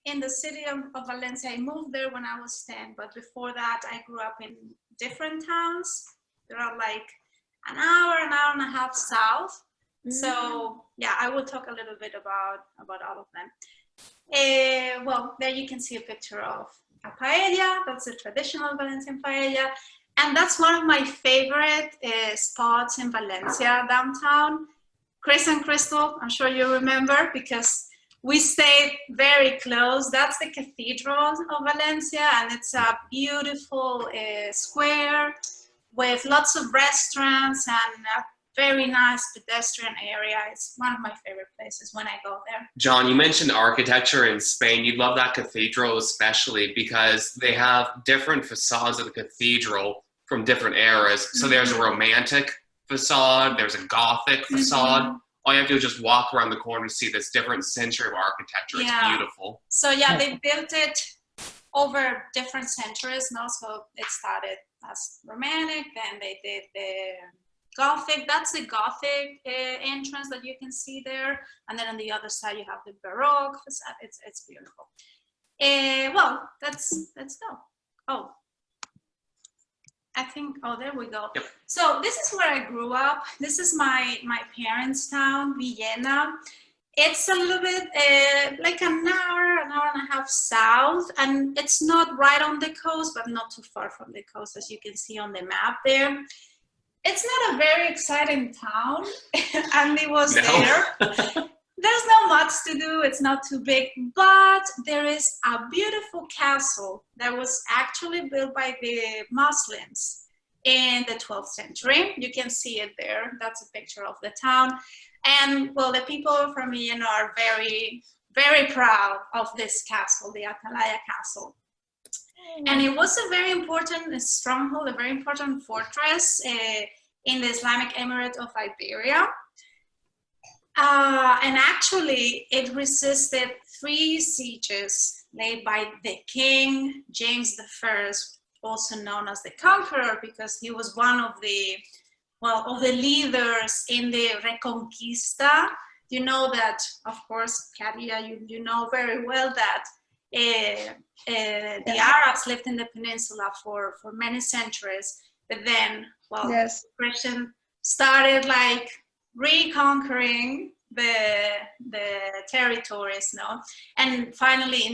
in the city of Valencia. I moved there when I was 10, but before that, I grew up in different towns. There are like an hour and a half south. So yeah, I will talk a little bit about all of them. Well, there you can see a picture of a paella. That's a traditional Valencian paella. And that's one of my favorite spots in Valencia downtown. Chris and Crystal, I'm sure you remember because we stayed very close. That's the Cathedral of Valencia, and it's a beautiful square with lots of restaurants and a very nice pedestrian area. It's one of my favorite places when I go there. John, you mentioned architecture in Spain. You'd love that cathedral especially because they have different facades of the cathedral from different eras. So there's a romantic facade, there's a Gothic facade. All you have to do is just walk around the corner to see this different century of architecture. It's beautiful. So yeah, they built it over different centuries. And also it started as romantic, then they did the Gothic. That's the Gothic entrance that you can see there. And then on the other side, you have the Baroque facade. It's beautiful. Well, let's go. Oh, I think, oh, there we go. Yep. So this is where I grew up. This is my parents' town, Villena. It's a little bit like an hour and a half south, and it's not right on the coast, but not too far from the coast, as you can see on the map there. It's not a very exciting town. Andy was there. There's not much to do. It's not too big, but there is a beautiful castle that was actually built by the Muslims in the 12th century. You can see it there. That's a picture of the town. And well, the people from Villena are very, very proud of this castle, the Atalaya Castle. And it was a very important stronghold, a very important fortress in the Islamic Emirate of Iberia. And actually, it resisted 3 sieges laid by the King James I, also known as the Conqueror, because he was one of the leaders in the Reconquista. You know that, of course, Katia, you know very well that the Arabs lived in the peninsula for many centuries, but then, well, Christian started like reconquering the territories, no? And finally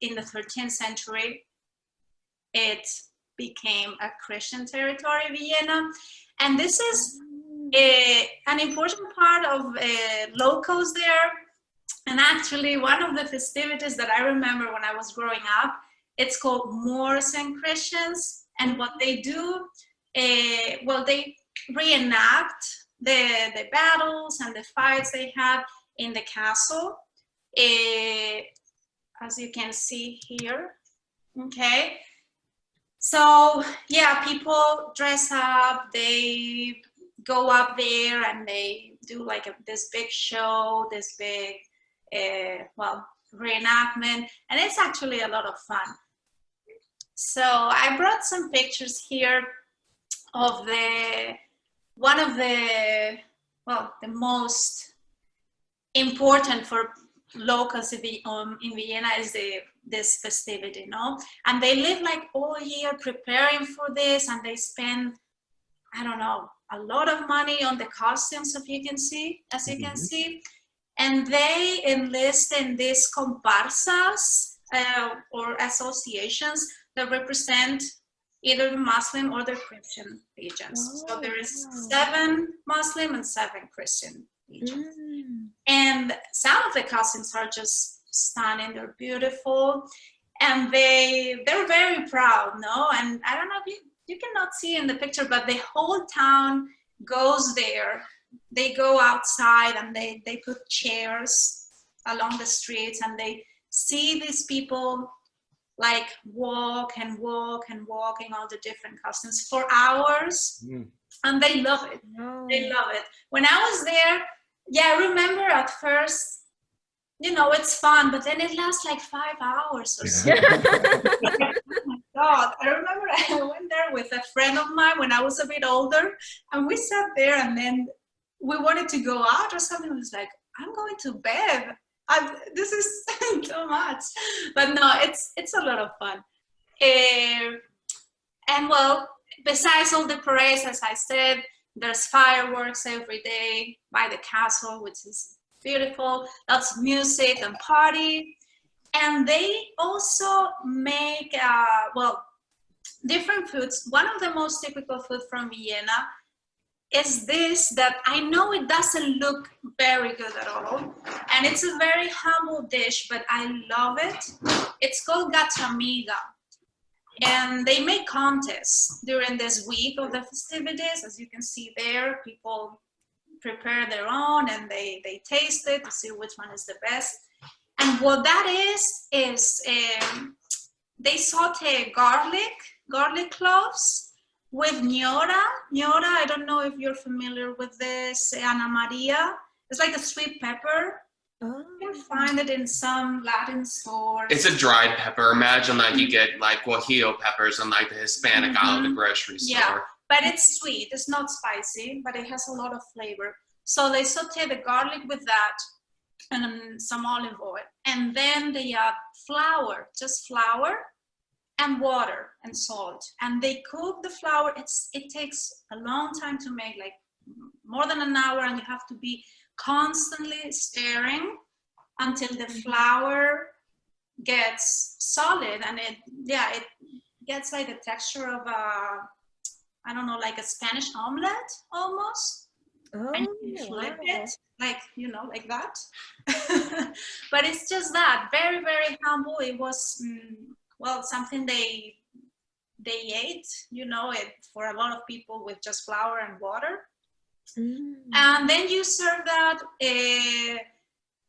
in the 13th century it became a Christian territory, Villena, and this is an important part of locals there. And actually one of the festivities that I remember when I was growing up, it's called Moors and Christians, and what they do, well, they reenact the battles and the fights they had in the castle, as you can see here. Okay, so yeah, people dress up, they go up there and they do like this big show, this big well, reenactment, and it's actually a lot of fun. So I brought some pictures here of one of the most important for locals in Villena is this festivity, no? And they live like all year preparing for this, and they spend, I don't know, a lot of money on the costumes, as you can see, and they enlist in these comparsas or associations that represent either the Muslim or the Christian regions. So there is 7 Muslim and 7 Christian regions. And some of the costumes are just stunning, they're beautiful, and they're very proud, no? And I don't know if you cannot see in the picture, but the whole town goes there. They go outside and they put chairs along the streets, and they see these people like walk and walk and walk in all the different costumes for hours, and they love it. They love it. When I was there, yeah, I remember at first, you know, it's fun, but then it lasts like 5 hours or so. Oh my God. I remember I went there with a friend of mine when I was a bit older, and we sat there, and then we wanted to go out or something. I was like, I'm going to bed. This is too so much. But no, it's a lot of fun. And well, besides all the parades, as I said, there's fireworks every day by the castle, which is beautiful. Lots of music and party. And they also make, well, different foods. One of the most typical food from Vienna is this that I know it doesn't look very good at all. And it's a very humble dish, but I love it. It's called gatamiga. And they make contests during this week of the festivities. As you can see there, people prepare their own and they taste it to see which one is the best. And what that is they saute garlic cloves with ñora. Ñora, I don't know if you're familiar with this, Ana Maria. It's like a sweet pepper. You can find it in some Latin stores. It's a dried pepper. Imagine like you get like guajillo peppers in like the Hispanic aisle of the grocery store. Yeah, but it's sweet. It's not spicy, but it has a lot of flavor. So they saute the garlic with that and some olive oil. And then they add flour, just flour and water and salt. And they cook the flour. It takes a long time to make, like more than an hour, and you have to be constantly stirring until the flour gets solid, and it gets like the texture of I don't know, like a Spanish omelet almost. And you flip it like, you know, like that. But it's just that, very, very humble. It was well, something they ate, you know, for a lot of people with just flour and water. And then you serve that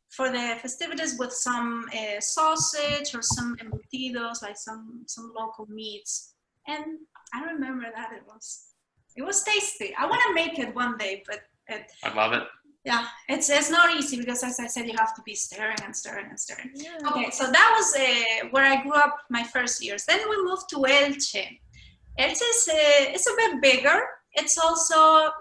for the festivities with some sausage or some embutidos, like some local meats. And I remember that it was tasty. I want to make it one day, but I love it. Yeah, it's not easy because, as I said, you have to be stirring and stirring and stirring. Yeah. Okay, so that was where I grew up my first years. Then we moved to Elche. Elche is it's a bit bigger. It's also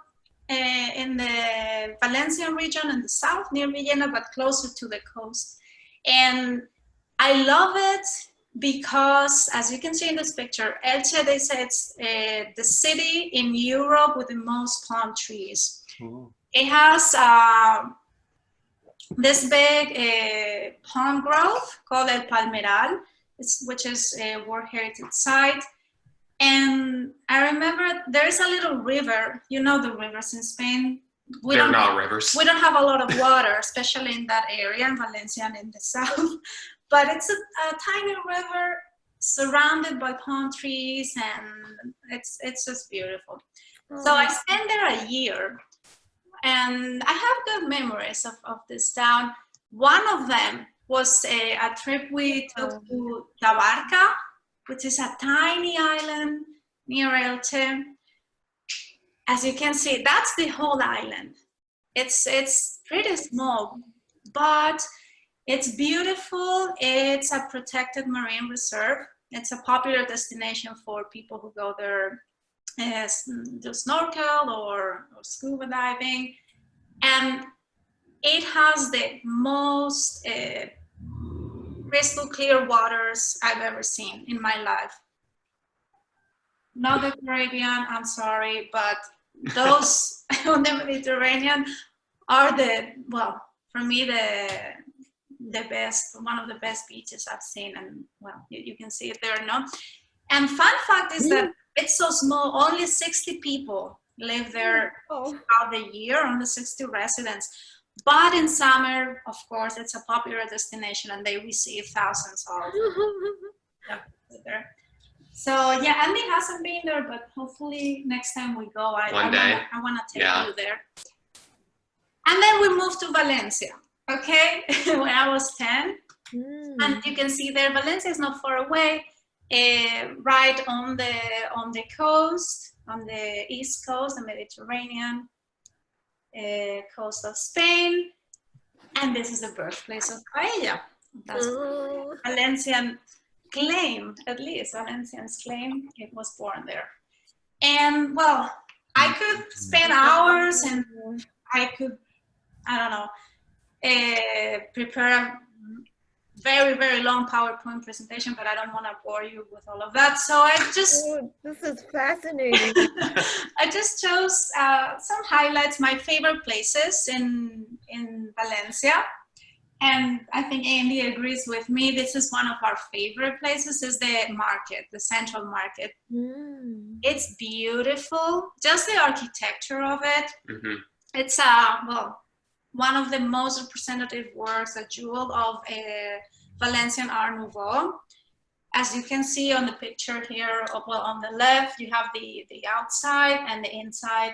in the Valencian region in the south near Vienna, but closer to the coast. And I love it because, as you can see in this picture, Elche, they say it's the city in Europe with the most palm trees. Ooh. It has this big palm grove called El Palmeral, which is a World Heritage Site. And I remember there's a little river. You know the rivers in Spain. They're not rivers. We don't have a lot of water, especially in that area in Valencia and in the south. But it's a tiny river surrounded by palm trees, and it's just beautiful. So I spent there a year, and I have good memories of this town. One of them was a trip we took to Tabarca, which is a tiny island near Elche. As you can see, that's the whole island. It's pretty small, but it's beautiful. It's a protected marine reserve. It's a popular destination for people who go there to snorkel or scuba diving. And it has the most crystal clear waters I've ever seen in my life. Not the Caribbean, I'm sorry, but those on the Mediterranean are for me, the best, one of the best beaches I've seen. And well, you can see it there, no? And fun fact is that it's so small, only 60 people live there throughout the year, only 60 residents. But in summer, of course, it's a popular destination and they receive thousands of there. So yeah, Andy hasn't been there, but hopefully next time we go, I want to take you there. And then we moved to Valencia, okay? When I was 10. And you can see there, Valencia is not far away, right on the coast, on the east coast, the Mediterranean coast of Spain. And this is the birthplace of paella. That's Valencian claim, at least Valencians claim it was born there. And well, I could spend hours and I could, I don't know, prepare very, very long PowerPoint presentation, but I don't want to bore you with all of that. So I just Oh, this is fascinating. I just chose some highlights, my favorite places in Valencia. And I think Andy agrees with me. This is one of our favorite places, is the market, the central market. Mm. It's beautiful, just the architecture of it. Mm-hmm. It's well, one of the most representative works, a jewel of Valencian Art Nouveau. As you can see on the picture here, well, on the left, you have the outside and the inside.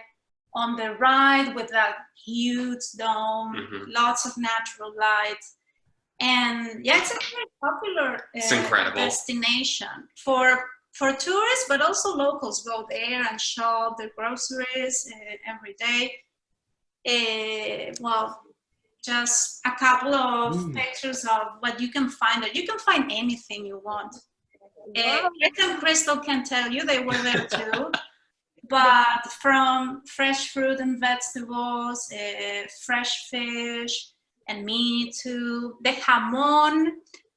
On the right, with that huge dome, lots of natural light. And yeah, it's a very popular destination for tourists, but also locals go there and shop their groceries every day. Well, just a couple of pictures of what you can find there. You can find anything you want. Rick and Crystal can tell you, they were there too. But from fresh fruit and vegetables, fresh fish and meat to the jamón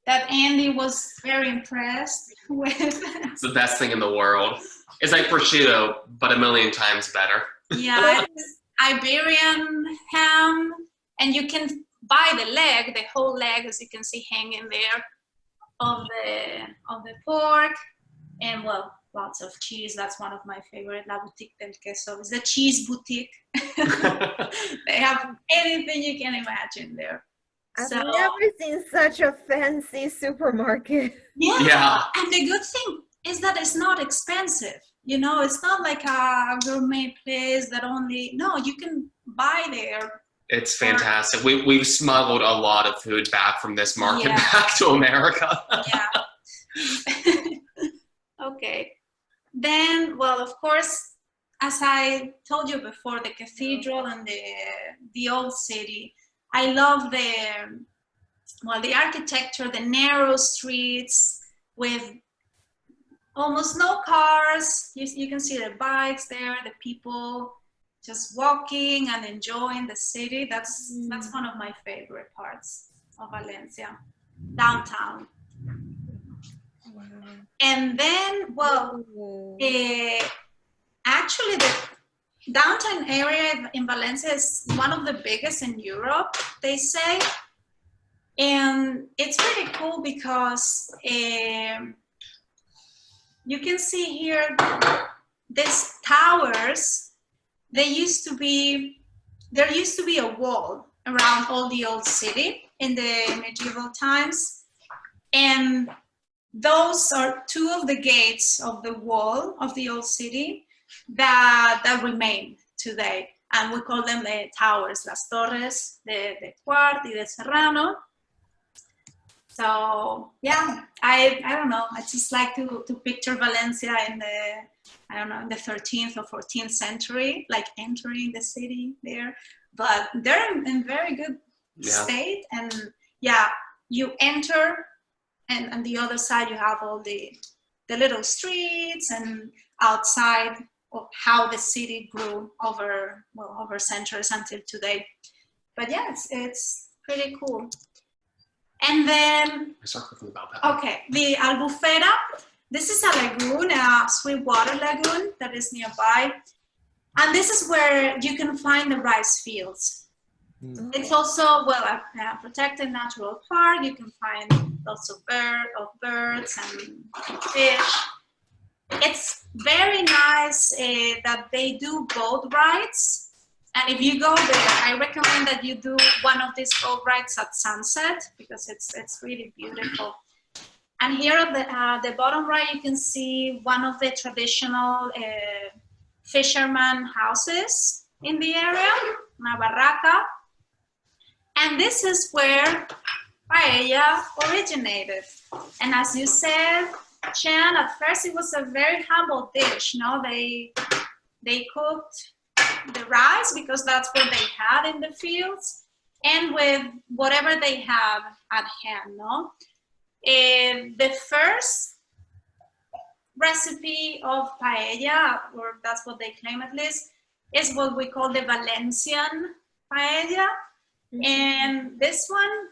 that Andy was very impressed with. It's the best thing in the world. It's like prosciutto, but a million times better. Yeah, it's Iberian ham, and you can buy the whole leg, as you can see hanging there, of the pork, and well, lots of cheese. That's one of my favorite. La Boutique del Queso is the cheese boutique. They have anything you can imagine there. I've never seen such a fancy supermarket. Yeah, and the good thing is that it's not expensive. You know, it's not like a gourmet place that no, you can buy there. It's fantastic. We've smuggled a lot of food back from this market back to America. Yeah. Okay. Then, well, of course, as I told you before, the cathedral and the old city. I love the architecture, the narrow streets with almost no cars. You can see the bikes there, the people just walking and enjoying the city. That's one of my favorite parts of Valencia, downtown. Wow. And then, well, actually the downtown area in Valencia is one of the biggest in Europe, they say. And it's pretty cool because you can see here these towers. There used to be a wall around all the old city in the medieval times. And those are two of the gates of the wall of the old city that remain today. And we call them the towers, las torres de Quart y de Serrano. So yeah, I don't know. I just like to picture Valencia in the 13th or 14th century, like entering the city there. But they're in very good state. And yeah, you enter, and on the other side you have all the little streets, and outside of how the city grew over centuries until today. But yeah, it's pretty cool. And then, I start quickly about that. Okay, the Albufera. This is a lagoon, a sweetwater lagoon that is nearby. And this is where you can find the rice fields. It's also, a protected natural park. You can find lots of birds and fish. It's very nice that they do boat rides. And if you go there, I recommend that you do one of these boat rides at sunset, because it's really beautiful. And here at the bottom right, you can see one of the traditional fisherman houses in the area, una barraca. And this is where paella originated. And as you said, Chan, at first it was a very humble dish. No, they cooked the rice because that's what they had in the fields, and with whatever they have at hand. No, the first recipe of paella, or that's what they claim at least, is what we call the Valencian paella. And this one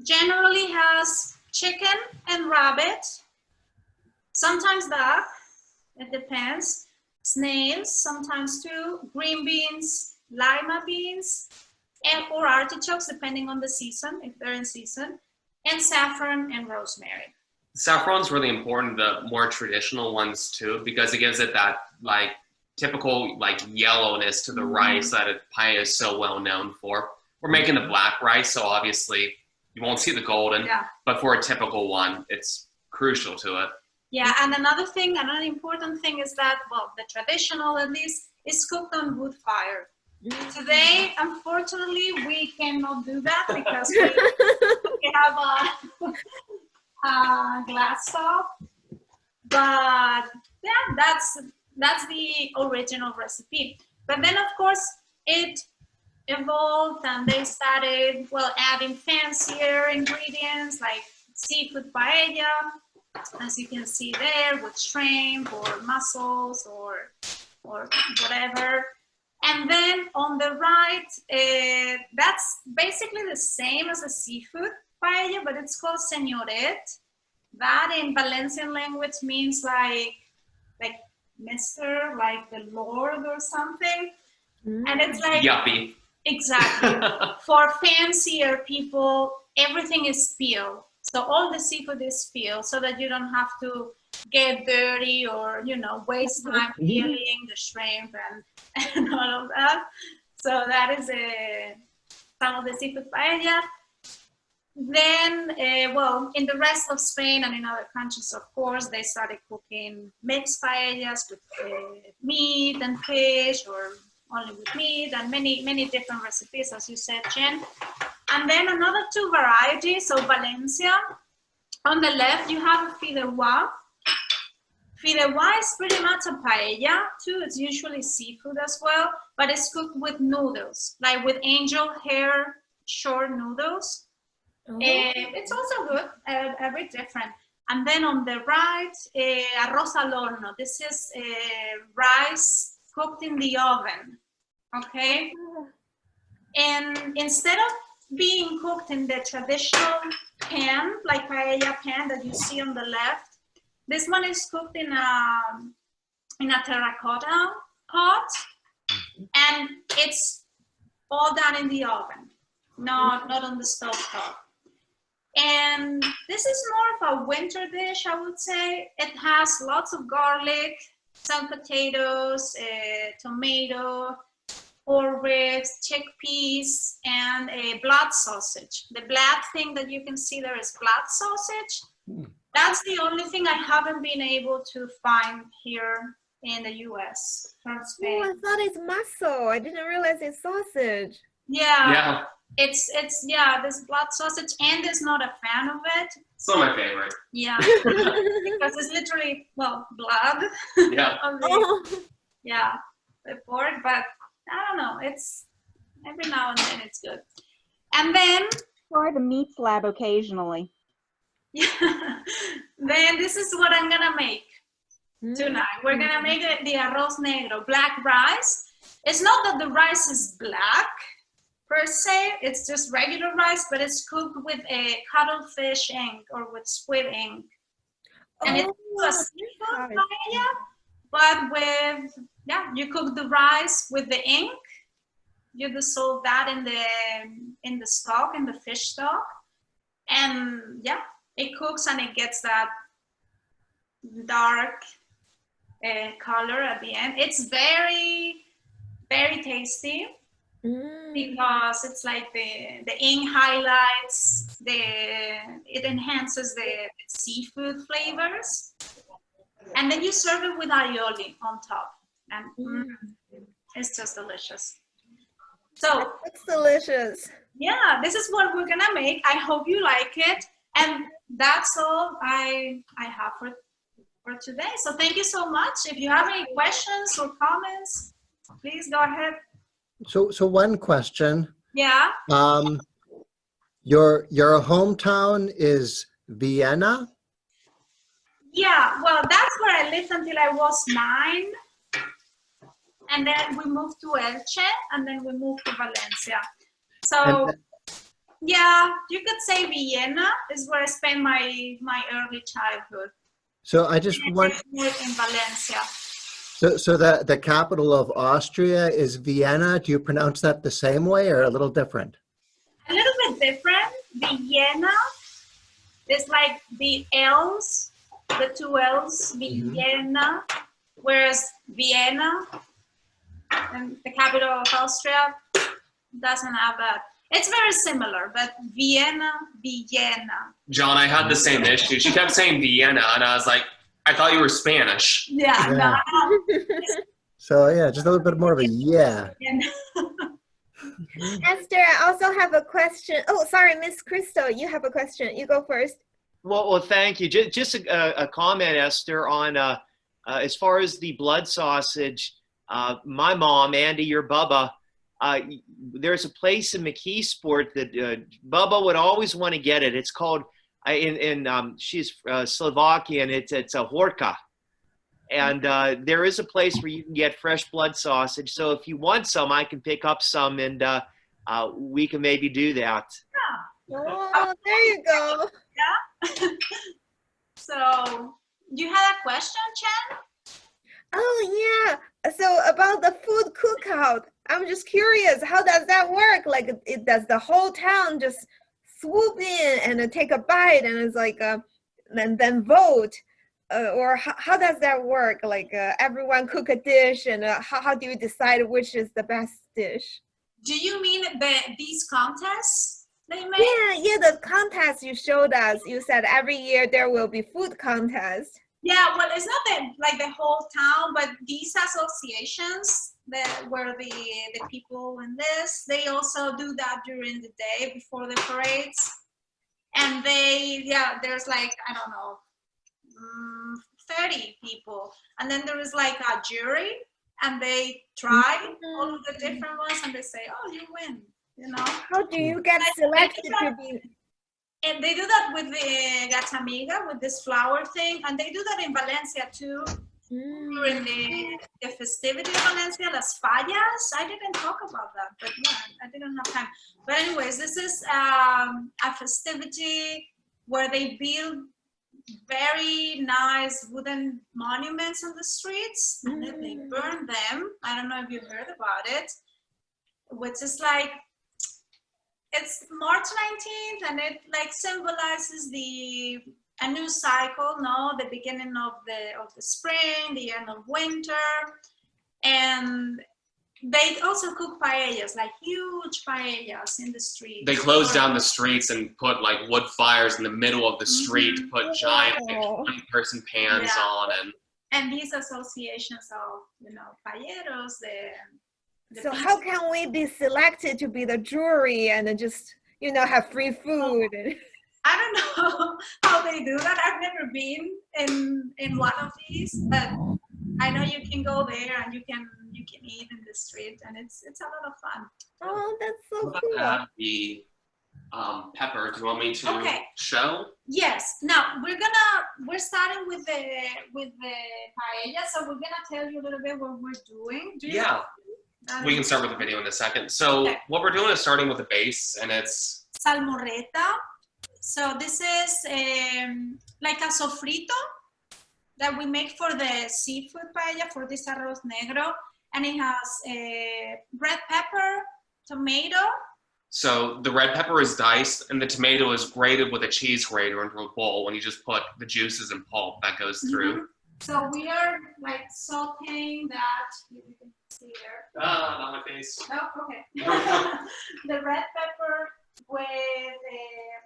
Generally has chicken and rabbit, sometimes duck, it depends, snails sometimes too, green beans, lima beans, and or artichokes depending on the season, if they're in season, and saffron and rosemary. Saffron's really important, the more traditional ones too, because it gives it that like typical like yellowness to the rice that a paella is so well known for. We're making the black rice, so obviously you won't see the golden, but for a typical one, it's crucial to it. Yeah, and another thing, another important thing is that, well, the traditional at least, is cooked on wood fire. Today, unfortunately, we cannot do that because we have a glass stove. But yeah, that's the original recipe. But then, of course, it evolved and they started, well, adding fancier ingredients like seafood paella, as you can see there, with shrimp or mussels or whatever. And then on the right, that's basically the same as a seafood paella, but it's called señoret. That in Valencian language means like Mr., like the Lord or something. And it's like yuppie. Exactly. For fancier people, everything is peeled. So all the seafood is peeled so that you don't have to get dirty or, you know, waste time peeling the shrimp and all of that. So that is some of the seafood paella. Then, well, in the rest of Spain and in other countries, of course, they started cooking mixed paellas with meat and fish, or only with meat, and many different recipes, as you said, Jen. And then another two varieties. So Valencia, on the left, you have fideuà. Fideuà is pretty much a paella too. It's usually seafood as well, but it's cooked with noodles, like with angel hair short noodles. It's also good, a bit different. And then on the right, arroz al horno. This is rice cooked in the oven, okay? And instead of being cooked in the traditional pan, like paella pan that you see on the left, this one is cooked in a terracotta pot, and it's all done in the oven, not on the stove top. And this is more of a winter dish, I would say. It has lots of garlic, some potatoes, tomato, or ribs, chickpeas, and a blood sausage. The black thing that you can see there is blood sausage. That's the only thing I haven't been able to find here in the US from Spain. Oh, I thought it's muscle. I didn't realize it's sausage. Yeah. It's this blood sausage, and is not a fan of it. It's not my favorite. Yeah, because it's literally, well, blood. Yeah. Yeah, the pork, but I don't know. It's every now and then it's good. And then try the meat slab occasionally. Then this is what I'm gonna make tonight. We're gonna make the arroz negro, black rice. It's not that the rice is black per se, it's just regular rice, but it's cooked with a cuttlefish ink or with squid ink. And it's a seafood paella, but with, you cook the rice with the ink. You dissolve that in the stock, in the fish stock. And it cooks and it gets that dark color at the end. It's very, very tasty. Because it's like the ink highlights, it enhances the seafood flavors, and then you serve it with aioli on top, and it's just delicious. So it's delicious. Yeah, this is what we're gonna make. I hope you like it, and that's all I have for today. So thank you so much. If you have any questions or comments, please go ahead. So one question. Yeah. Your hometown is Vienna? Yeah, well, that's where I lived until I was 9. And then we moved to Elche, and then we moved to Valencia. So And- yeah, you could say Vienna is where I spent my early childhood. So I just And want, I lived in Valencia. so the capital of Austria is Vienna. Do you pronounce that the same way or a little different? A little bit different. Vienna is like the L's, the two L's, Vienna, whereas Vienna, and the capital of Austria, doesn't have that. It's very similar, but Vienna. John, I had the same issue. She kept saying Vienna, and I was like, I thought you were Spanish. Yeah, Yeah. no. So yeah, just a little bit more of a yeah. Esther, I also have a question. Oh, sorry, Miss Crystal, you have a question. You go first. Well, thank you. Just a comment, Esther, on as far as the blood sausage. My mom, Andy, your Bubba, there's a place in McKeesport that Bubba would always want to get it. It's called, she's Slovakian. It's a Horka. And there is a place where you can get fresh blood sausage. So if you want some, I can pick up some, and we can maybe do that. Oh, there you go. So you had a question, Chen? Oh, yeah. So about the food cookout, I'm just curious, how does that work? Like, does the whole town just swoop in and take a bite, and it's like, then vote? Or how does that work? Like, everyone cook a dish, and how do you decide which is the best dish? Do you mean these contests they make? Yeah, the contest you showed us. You said every year there will be food contest. Yeah, well, it's not like the whole town, but these associations where the people in this, they also do that during the day before the parades. And there's like, I don't know, 30 people. And then there is like a jury, and they try all of the different ones, and they say, oh, you win, you know? How do you get selected to be? And they do that with the Gatamiga, with this flower thing, and they do that in Valencia too, during the festivity of Valencia, Las Fallas. I didn't talk about that, but yeah, I didn't have time. But anyways, this is a festivity where they build very nice wooden monuments on the streets, and then they burn them. I don't know if you heard about it, which is like, it's March 19th, and it like symbolizes a new cycle, no? The beginning of the spring, the end of winter, and they also cook paellas, like huge paellas in the streets. They closed down the streets and put like wood fires in the middle of the street to put giant like, 20-person pans on, and these associations of paelleros, So how can we be selected to be the jury and just, have free food? I don't know how they do that. I've never been in one of these, but I know you can go there and you can eat in the street, and it's a lot of fun. Oh, that's so What cool. about the pepper? Do you want me to show? Yes. Now we're starting with the paella, so we're gonna tell you a little bit what we're doing. Yeah. We can start with the video in a second. So what we're doing is starting with the base, and it's salmorreta. So this is like a sofrito that we make for the seafood paella, for this arroz negro, and it has red pepper, tomato. So the red pepper is diced, and the tomato is grated with a cheese grater into a bowl, and you just put the juices and pulp that goes through. So we are like sauteing that. You can see here. Not my face. Oh, okay. The red pepper with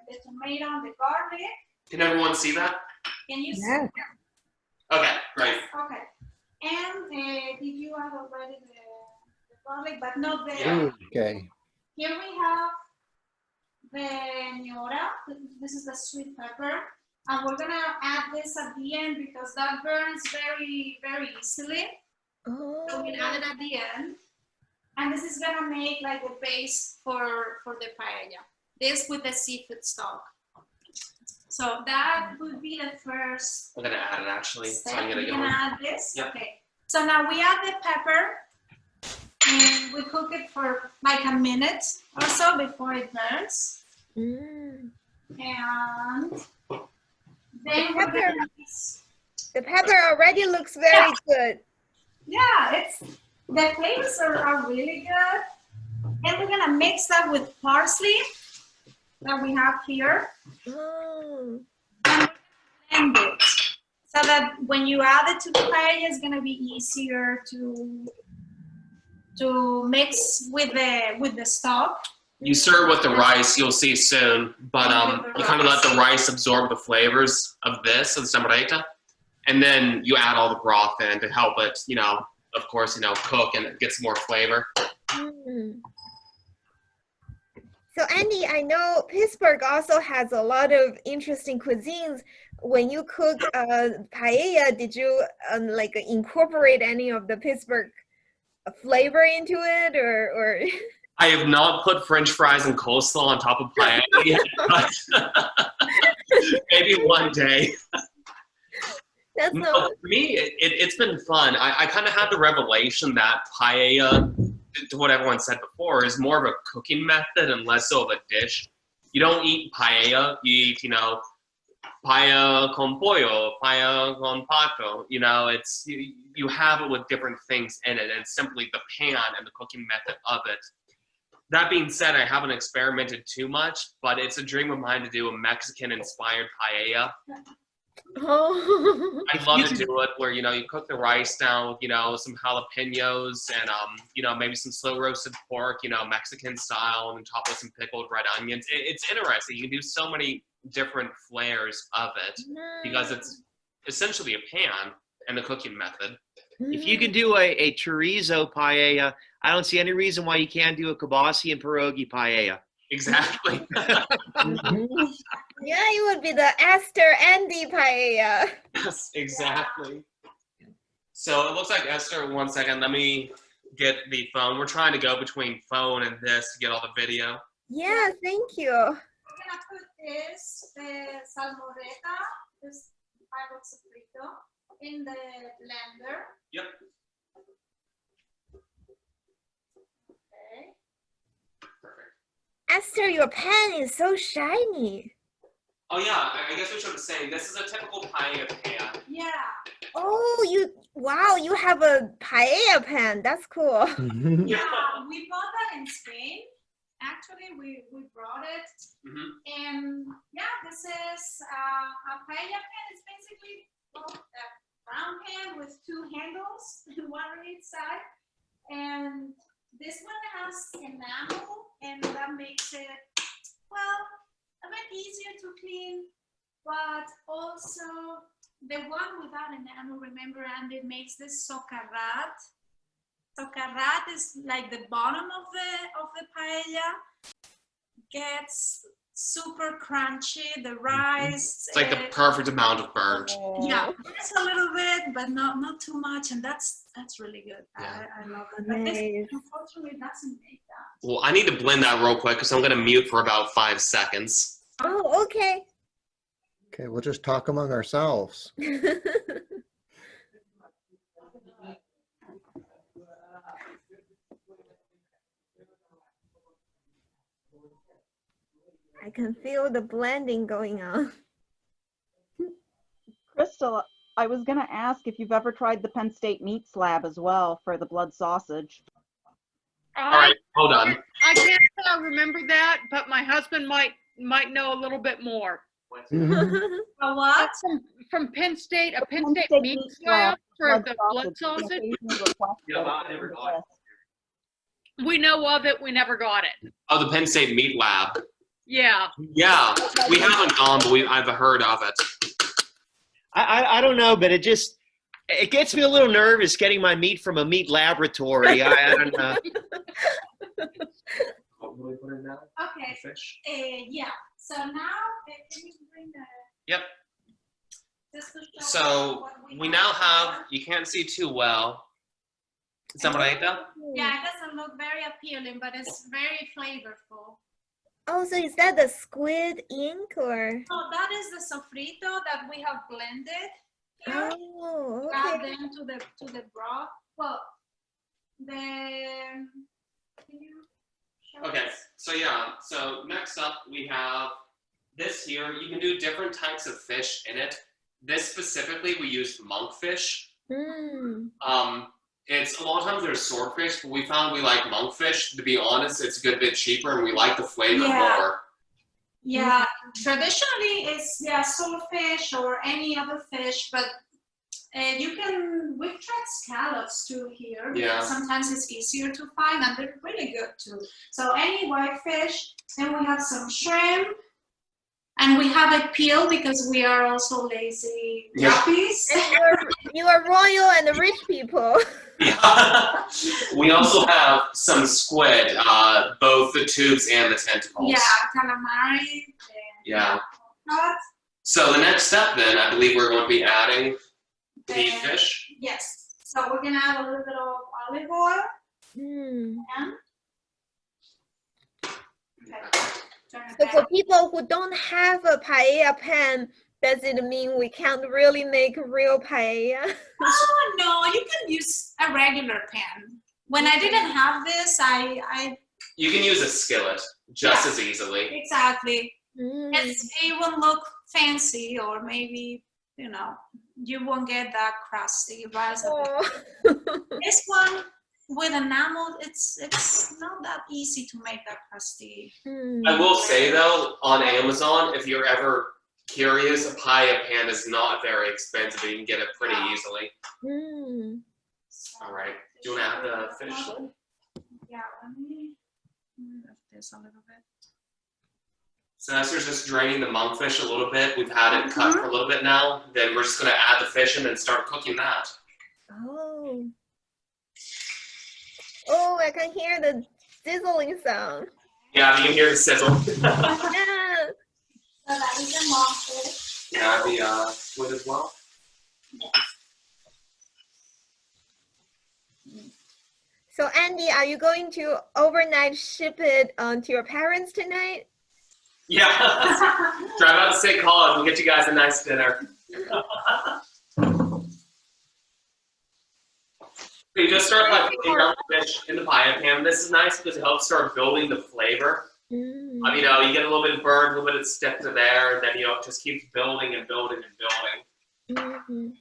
the tomato and the garlic. Can everyone see that? Can you see? Yeah. Okay, great. Okay. And did you add already the garlic, but not the. Yeah. Okay. Here we have the ñora. This is the sweet pepper. And we're gonna add this at the end because that burns very, very easily. Oh. So we'll add it at the end. And this is gonna make like the base for the paella. This with the seafood stock. So that would be the first I'm gonna add it actually. So step. I'm gonna We're go gonna in. add this. Yep. Okay. So now we add the pepper. And we cook it for like a minute or so before it burns. Mm. And then The we're pepper. gonna The pepper already looks very good. the flavors are really good. And we're gonna mix that with parsley that we have here. Oh. And blend it so that when you add it to the paella, it's gonna be easier to mix with the stock. You serve with the rice, you'll see soon, but you kind of let the rice absorb the flavors of this, of the samarita, and then you add all the broth in to help it, of course, cook and it gets more flavor. Mm. So Andy, I know Pittsburgh also has a lot of interesting cuisines. When you cook paella, did you like incorporate any of the Pittsburgh flavor into it, or? I have not put French fries and coleslaw on top of paella yet, but maybe one day. That's No, not. for me, it's been fun. I kind of had the revelation that paella, to what everyone said before, is more of a cooking method and less so of a dish. You don't eat paella, you eat, paella con pollo, paella con pato. It's you have it with different things in it, and it's simply the pan and the cooking method of it. That being said, I haven't experimented too much, but it's a dream of mine to do a Mexican-inspired paella. Oh. I'd love to do it where, you cook the rice down with, some jalapenos and, maybe some slow roasted pork, Mexican style, and then top with some pickled red onions. It's interesting. You can do so many different flares of it because it's essentially a pan and a cooking method. If you can do a chorizo paella, I don't see any reason why you can't do a kibasi and pierogi paella. Exactly. Yeah, it would be the Esther Andy paella. Yes, exactly. So it looks like Esther, 1 second, let me get the phone. We're trying to go between phone and this to get all the video. Yeah, thank you. We're gonna put this salmoreta, this type of sofrito, in the blender. Yep. Okay. Esther, your pan is so shiny. Oh yeah, I guess what I was saying, this is a typical paella pan. Yeah. Oh, wow, you have a paella pan. That's cool. Yeah. We bought that in Spain. Actually, we brought it. Mm-hmm. And yeah, this is a paella pan. It's basically a round pan with two handles, one on each side. And this one has enamel, and that makes it, well, a bit easier to clean, but also the one without enamel, remember, and it makes this socarrat. Socarrat is like the bottom of the paella. Gets super crunchy, the rice. It's like the perfect amount of burnt. Yeah, just a little bit, but not too much, and that's really good. Yeah. I love it. But this Nice. unfortunately doesn't make that. Well, I need to blend that real quick because I'm going to mute for about 5 seconds. Oh, okay. Okay, we'll just talk among ourselves. I can feel the blending going on. Crystal, I was going to ask if you've ever tried the Penn State meat slab as well for the blood sausage. All right, hold on. I can't remember that, but my husband might know a little bit more. A what? From Penn State, a Penn Penn State State meat meat slab for blood the blood sausage. sausage. Occasionally requested Yeah, I it never for got it. this. We know of it. We never got it. Oh, the Penn State Meat Lab. Yeah. Yeah, we haven't gone, but I've heard of it. I don't know, but it gets me a little nervous getting my meat from a meat laboratory. I don't know. What will we put in now? Okay. Fish? Yeah. So now, can you bring the? Yep. Just to show So what we now have, you can't see too well. Samarita? Yeah, it doesn't look very appealing, but it's very flavorful. Oh, so is that the squid ink or? So that is the sofrito that we have blended here. Oh, Add okay. them to the broth. Well, Then, can you show Okay, us? so yeah, so next up we have this here. You can do different types of fish in it. This specifically, we used monkfish. Mm. It's a lot of times there's swordfish, but we found we like monkfish. To be honest, it's a good bit cheaper and we like the flavor Yeah. more. Yeah, traditionally it's swordfish or any other fish, but we've tried scallops too here. Yeah. Because sometimes it's easier to find and they're really good too. So any white fish, and we have some shrimp, and we have it peeled because we are also lazy Yeah. yuppies. You are royal and rich people. Yeah. We also have some squid, both the tubes and the tentacles. Yeah, calamari. Yeah. But So the next step then, I believe we're going to be adding the then- fish. Yes. So we're gonna add a little bit of olive oil. Mm. And okay. Turn it So back. for people who don't have a paella pan, does it mean we can't really make real paella? Oh no, you can use a regular pan. When I didn't have this, I You can use a skillet just Yeah. as easily. exactly. Mm. It won't look fancy, or maybe you won't get that crusty rice. Oh. This one with enamel, it's not that easy to make that crusty. Mm. I will say though, on Amazon, if you're ever curious, a paella pan is not very expensive. You can get it pretty easily. Mm. So, All right. Do you want to add the fish then? Yeah, let me move this a little bit. So Esther's just draining the monkfish a little bit. We've had it cut for a little bit now. Then we're just going to add the fish and then start cooking that. Oh. Oh, I can hear the sizzling sound. Yeah, you can hear the sizzle. Yeah. So that is the monkfish. Yeah, the squid as well. So Andy, are you going to overnight ship it to your parents tonight? Yeah. Drive out to St. Cloud. We'll get you guys a nice dinner. So you just start by putting down the fish in the paella pan. This is nice because it helps start building the flavor. Mm. You get a little bit of burn, a little bit of stick to there, and then it just keeps building and building and building. Mhm.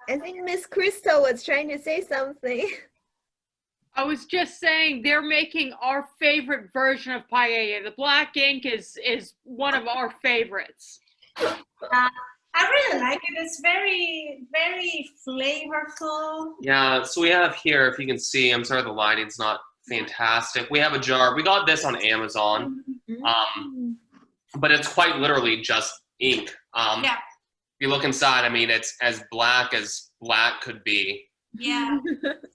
I think Miss Crystal was trying to say something. I was just saying they're making our favorite version of paella. The black ink is one of our favorites. I really like it. It's very, very flavorful. Yeah, so we have here, if you can see, I'm sorry the lighting's not fantastic. We have a jar. We got this on Amazon, but it's quite literally just ink. Yeah. If you look inside, I mean, it's as black could be. Yeah.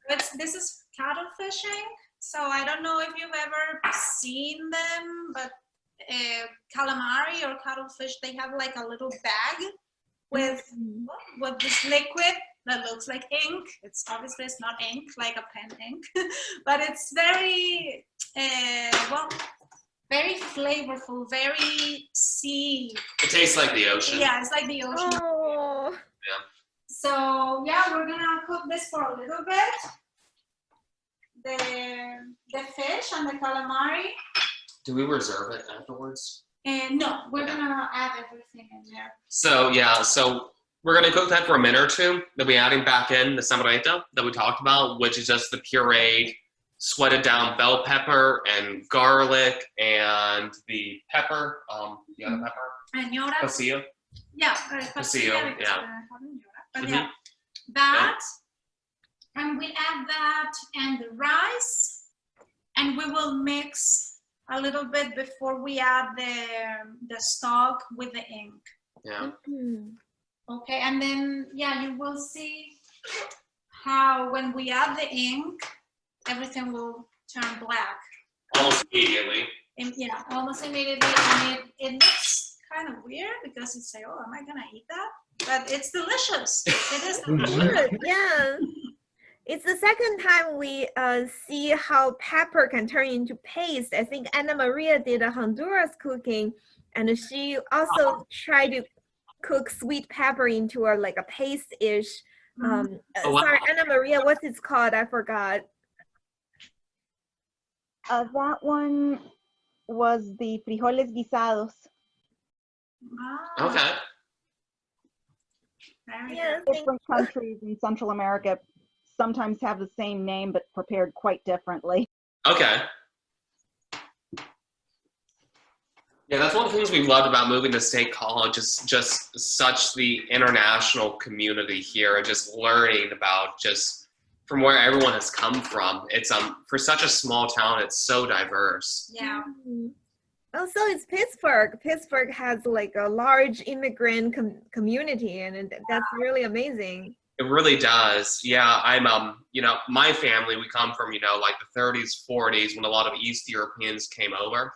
This is cuttlefish ink. So I don't know if you've ever seen them, but calamari or cuttlefish, they have like a little bag with this liquid that looks like ink. It's obviously it's not ink like a pen ink, but it's very very flavorful, very sea. It tastes like the ocean. Yeah, it's like the ocean. Oh. So yeah, we're gonna cook this for a little bit. The fish and the calamari. Do we reserve it afterwards? And no, we're gonna add everything in there. So we're gonna cook that for a minute or two. Then we adding back in the samarita that we talked about, which is just the pureed, sweated down bell pepper and garlic and the pepper, the other pepper, Añora. pasilla. Yeah, Pasilla, yeah. But Mhm. yeah, that, and we add that and the rice, and we will mix a little bit before we add the stock with the ink. Yeah. Mm. Okay, and then yeah, you will see how when we add the ink, everything will turn black. Almost immediately. And, yeah, almost immediately, and it looks kind of weird because you say, "Oh, am I gonna eat that?" But it's delicious. It is delicious. Good, yeah. It's the second time we see how pepper can turn into paste. I think Anna Maria did a Honduras cooking, and she also tried to cook sweet pepper into like a paste-ish Oh, wow. Sorry, Anna Maria, what's it called? I forgot. That one was the frijoles guisados. Wow. Okay. Very Yeah, good. Different countries in Central America sometimes have the same name but prepared quite differently. Okay. Yeah, that's one of the things we loved about moving to State College is just such the international community here and just learning about just from where everyone has come from. It's for such a small town, it's so diverse. Yeah. Oh, so it's Pittsburgh. Pittsburgh has like a large immigrant community, and that's really amazing. It really does. Yeah, I'm my family, we come from, like the 30s, 40s when a lot of East Europeans came over.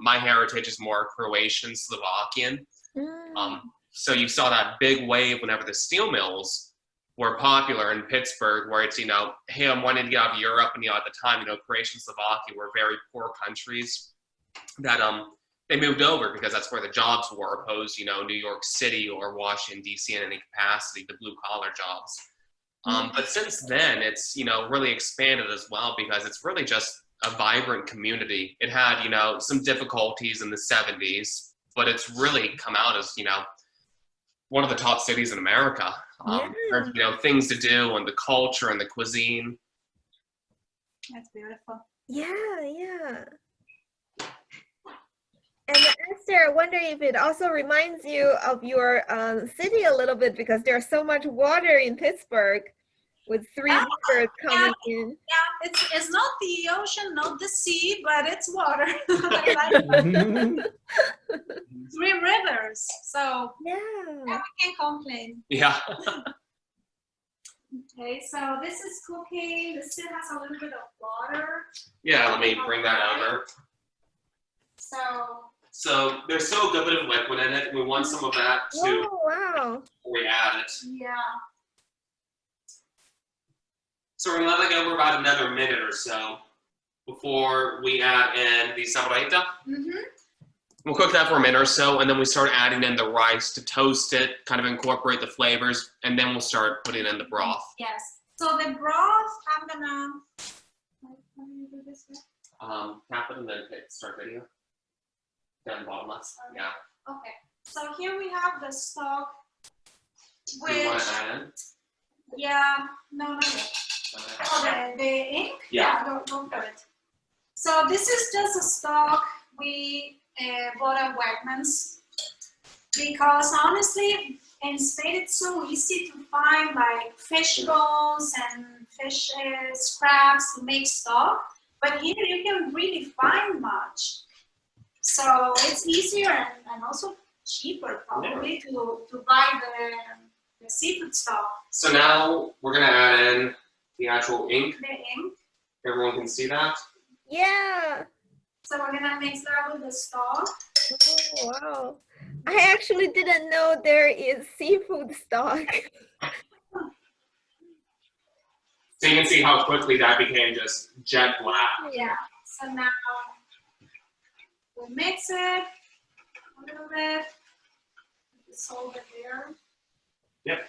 My heritage is more Croatian, Slovakian. So you saw that big wave whenever the steel mills were popular in Pittsburgh, where it's, hey, I'm wanting to get out of Europe, and at the time, Croatia and Slovakia were very poor countries that they moved over because that's where the jobs were, opposed, New York City or Washington, D.C. in any capacity, the blue-collar jobs. But since then, it's, really expanded as well because it's really just a vibrant community. It had, some difficulties in the 70s, but it's really come out as, one of the top cities in America. Things to do and the culture and the cuisine. That's beautiful. Yeah. And Esther, I wonder if it also reminds you of your city a little bit because there's so much water in Pittsburgh with 3 rivers coming in. Yeah, it's not the ocean, not the sea, but it's water. I like 3 rivers, so Yeah. we can't complain. Yeah. Okay, so this is cooking. This still has a little bit of water. Yeah, let me bring that over. So there's still a good bit of liquid in it. We want some of that too Oh, wow. before we add it. yeah. So we're gonna let it go for about another minute or so before we add in the saborita. We'll cook that for a minute or so, and then we start adding in the rice to toast it, kind of incorporate the flavors, and then we'll start putting in the broth. Yes. So the broth, I'm gonna. How do you do this? Tap it and then hit start video. Down bottom left. Okay. Yeah. Okay. So here we have the stock, Do you want which to add in? yeah, no. Okay. Oh, the ink? Yeah. Go for it. So this is just a stock we bought at Wegmans because honestly, in Spain it's so easy to find like fish bones and fish scraps to make stock, but here you can really find much. So it's easier and also cheaper probably to buy the seafood stock. So now we're gonna add in the actual ink. The ink. Everyone can see that. Yeah. So we're gonna mix that with the stock. Oh, wow. I actually didn't know there is seafood stock. So you can see how quickly that became just jet black. Yeah. So now we mix it a little bit. Just hold it there. Yep.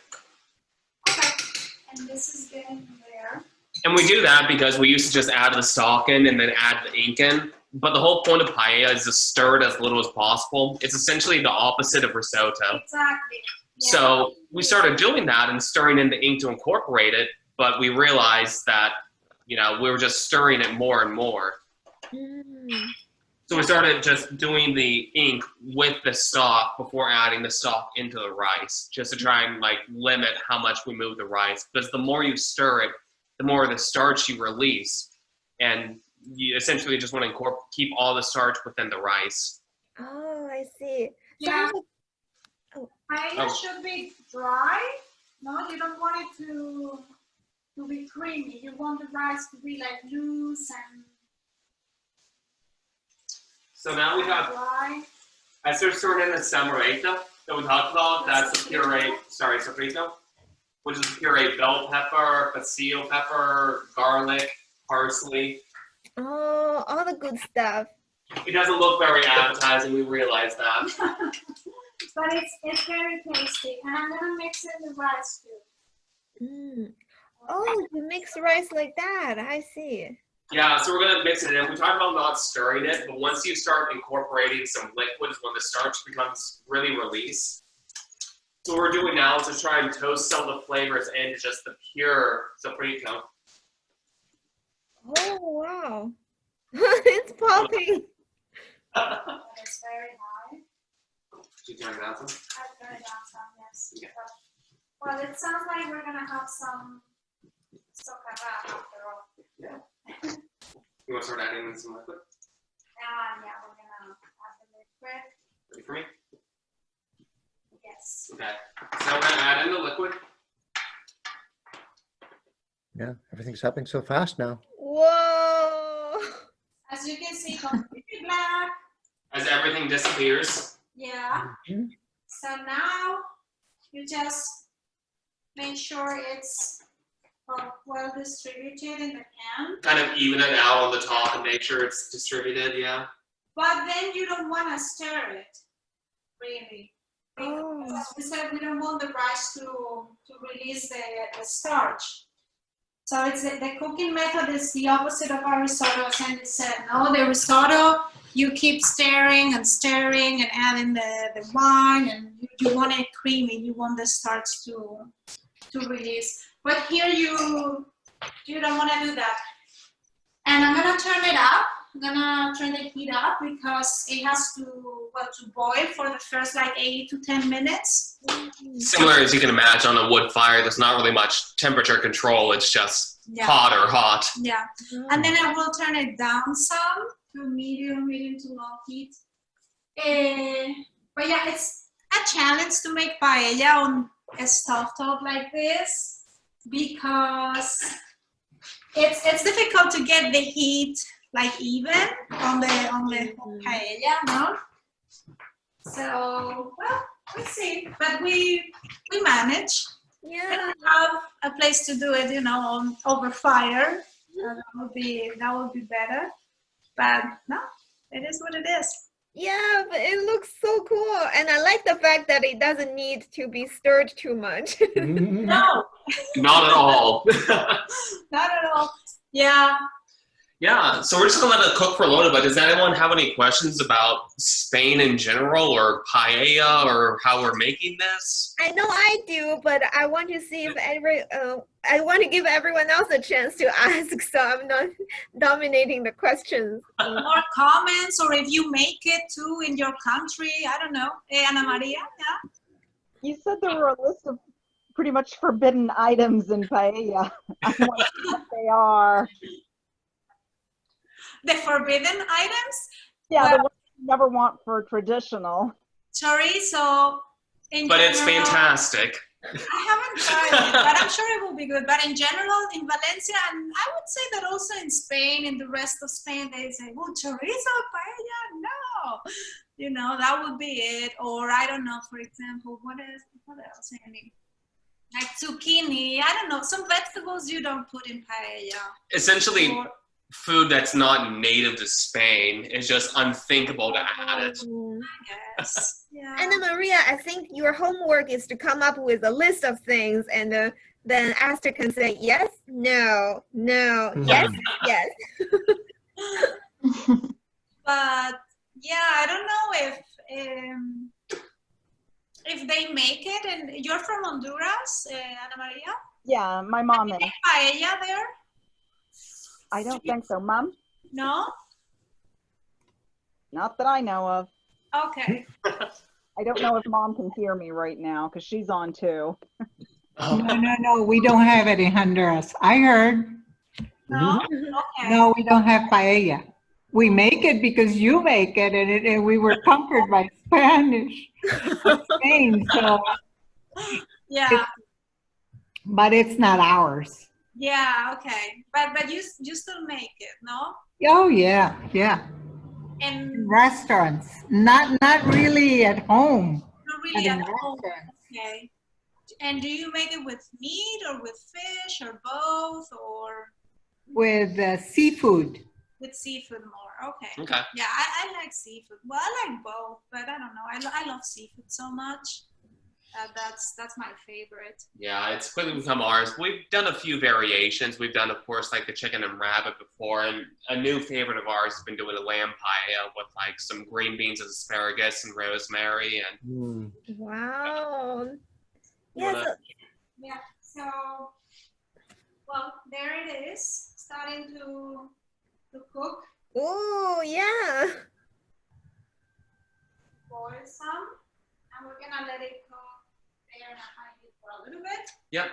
Okay. And this is getting there. And we do that because we used to just add the stock in and then add the ink in. But the whole point of paella is to stir it as little as possible. It's essentially the opposite of risotto. Exactly. Yeah. So we started doing that and stirring in the ink to incorporate it, but we realized that, we were just stirring it more and more. So we started just doing the ink with the stock before adding the stock into the rice, just to try and limit how much we move the rice. Because the more you stir it, the more of the starch you release. And you essentially just want to keep all the starch within the rice. Oh, I see. Yeah. So Paella should be dry. No, you don't want it to be creamy. You want the rice to be loose and So now we have, dry. Esther stirred in the samarita that we talked about. That's the puree, sofrito, which is puree bell pepper, basil pepper, garlic, parsley. oh, all the good stuff. It doesn't look very appetizing, we realize that. But it's very tasty. And I'm gonna mix in the rice too. Mm. Oh, you mix rice like that. I see. Yeah, so we're gonna mix it in. We talked about not stirring it, but once you start incorporating some liquids, when the starch becomes really released. So what we're doing now is to try and toast some of the flavors into just the pure sofrito. Oh, wow. It's popping. It's very high. Did you turn it down some? I've turned it down some, yes. Yeah. Well, it sounds like we're gonna have some socarrat after all. Yeah. You want to start adding in some liquid? Yeah, we're gonna add the liquid. Ready for me? Yes. Okay. So we're gonna add in the liquid. Yeah, everything's happening so fast now. Whoa. As you can see, completely black. As everything disappears. Yeah. Mhm. So now you just make sure it's well distributed in the pan. Kind of even it out on the top and make sure it's distributed, yeah. But then you don't want to stir it, really. Oh. Because as we said, we don't want the rice to release the starch. So it's the cooking method is the opposite of our risotto, as Andy said. No, the risotto, you keep stirring and adding the wine, and you want it creamy. You want the starch to release. But here you don't want to do that. And I'm gonna turn it up. I'm gonna turn the heat up because it has to boil for the first like 8 to 10 minutes. Similar as you can imagine on a wood fire, there's not really much temperature control. It's just hot or hot. Yeah. And then I will turn it down some to medium to low heat. But yeah, it's a challenge to make paella on a stovetop like this because it's difficult to get the heat like even on the paella, no? So well, we'll see. But we manage. Yeah. Have a place to do it, over fire. That would be better. But no, it is what it is. Yeah, but it looks so cool. And I like the fact that it doesn't need to be stirred too much. No, Not at all. not at all. Yeah. Yeah, so we're just gonna let it cook for a little bit. Does anyone have any questions about Spain in general or paella or how we're making this? I know I do, but I want to see if I want to give everyone else a chance to ask, so I'm not dominating the questions. Or comments, or if you make it too in your country. I don't know. Ana Maria, yeah. You said there were a list of pretty much forbidden items in paella. I wonder what they are. The forbidden items. Yeah, Well- the ones you never want for traditional. Chorizo. But it's fantastic. I haven't tried it, but I'm sure it will be good. But in general, in Valencia, and I would say that also in Spain, in the rest of Spain, they say, "Oh, chorizo, paella, no." That would be it. Or I don't know, for example, what else, Andy? Like zucchini, I don't know, some vegetables you don't put in paella. Essentially, Or, food that's not native to Spain is just unthinkable to add it. I guess, yeah. Ana Maria, I think your homework is to come up with a list of things, and then Esther can say yes, no, no, yes, yes. But yeah, I don't know if they make it. And you're from Honduras, Ana Maria? Yeah, my mom They is. make paella there? I don't think so. Mom? No? Not that I know of. Okay. I don't know if mom can hear me right now because she's on too. No, we don't have it in Honduras. I heard. No? Okay. No, we don't have paella. We make it because you make it, and we were conquered by Spanish, Spain, so, Yeah. but it's not ours. Yeah, okay. But you still make it, no? Oh, yeah. And Restaurants, not really at home. not But really in at home. restaurants. Okay. And do you make it with meat or with fish or both or With seafood. with seafood more? Okay. Okay. Yeah, I like seafood. Well, I like both, but I don't know. I love seafood so much. That's my favorite. Yeah, it's quickly become ours. We've done a few variations. We've done, of course, like the chicken and rabbit before, and a new favorite of ours has been doing a lamb paella with like some green beans and asparagus and rosemary. And Wow. You Yeah, wanna- so Yeah. So, well, there it is, starting to cook. oh yeah. Boil some, and we're gonna let it cook there and hide it for a little bit. Yep.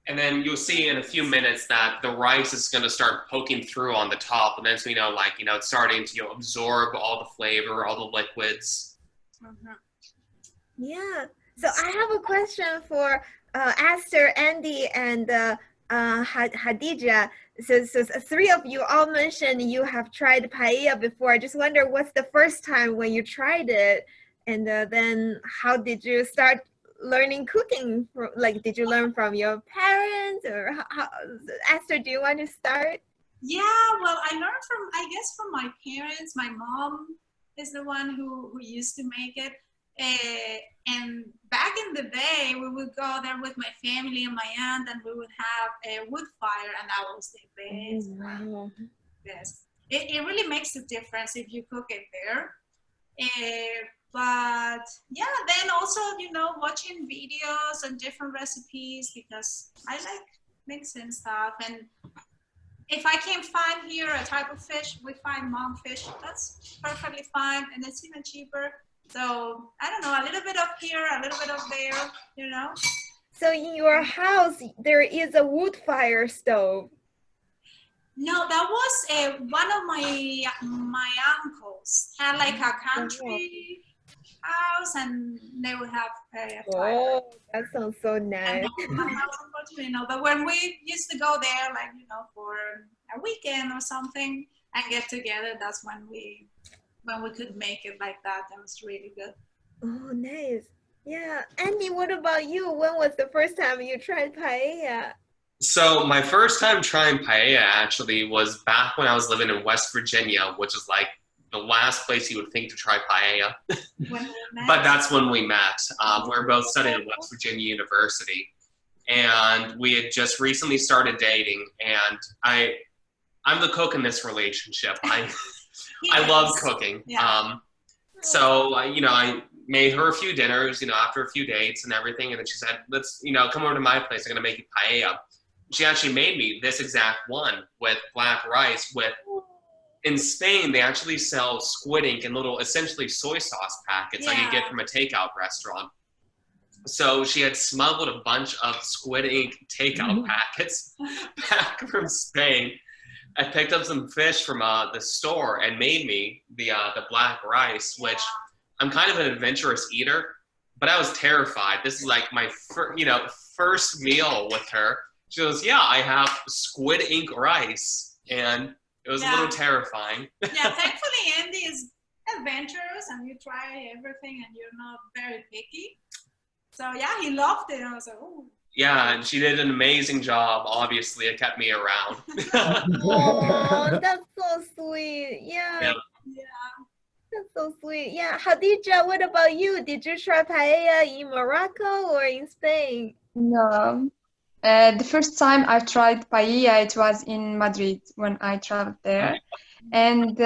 And then you'll see in a few minutes that the rice is going to start poking through on the top, and then so it's starting to absorb all the flavor, all the liquids. Yeah. So I have a question for Esther, Andy, and Hadija. So three of you all mentioned you have tried paella before. I just wonder what's the first time when you tried it, and then how did you start learning cooking? Like, did you learn from your parents, or how? Esther, do you want to start? Yeah, well, I learned from my parents. My mom is the one who used to make it. And back in the day, we would go there with my family and my aunt, and we would have a wood fire, and that was the best. Wow. Best. It really makes a difference if you cook it there. But yeah, then also, watching videos and different recipes, because I like mixing stuff. And if I can find here a type of fish, we find monkfish. That's perfectly fine, and it's even cheaper. So I don't know, a little bit of here, a little bit of there, So in your house, there is a wood fire stove. No, that was one of my uncles had like a country house, and they would have a fire. Oh, that sounds so nice. And my house, unfortunately, no. But when we used to go there, like for a weekend or something, and get together, that's when we could make it like that. That was really good. Oh, nice. Yeah. Andy, what about you? When was the first time you tried paella? So my first time trying paella actually was back when I was living in West Virginia, which is like the last place you would think to try paella. When we met. But that's when we met. We were both studying at West Virginia University, and we had just recently started dating. And I'm the cook in this relationship. I love cooking. Yeah. So I made her a few dinners, after a few dates and everything. And then she said, let's, come over to my place. I'm going to make you paella. She actually made me this exact one with black rice in Spain, they actually sell squid ink in little, essentially soy sauce packets like you get from a takeout restaurant. So she had smuggled a bunch of squid ink takeout packets back from Spain. I picked up some fish from the store and made me the black rice, which I'm kind of an adventurous eater, but I was terrified. This is like my first meal with her. She goes, yeah, I have squid ink rice, and it was a little terrifying. Yeah, thankfully Andy is adventurous, and you try everything, and you're not very picky. So yeah, he loved it. I was like, oh. Yeah, and she did an amazing job. Obviously, it kept me around. Oh, that's so sweet. Yeah. That's so sweet. Yeah. Hadija, what about you? Did you try paella in Morocco or in Spain? No. The first time I tried paella, it was in Madrid when I traveled there. And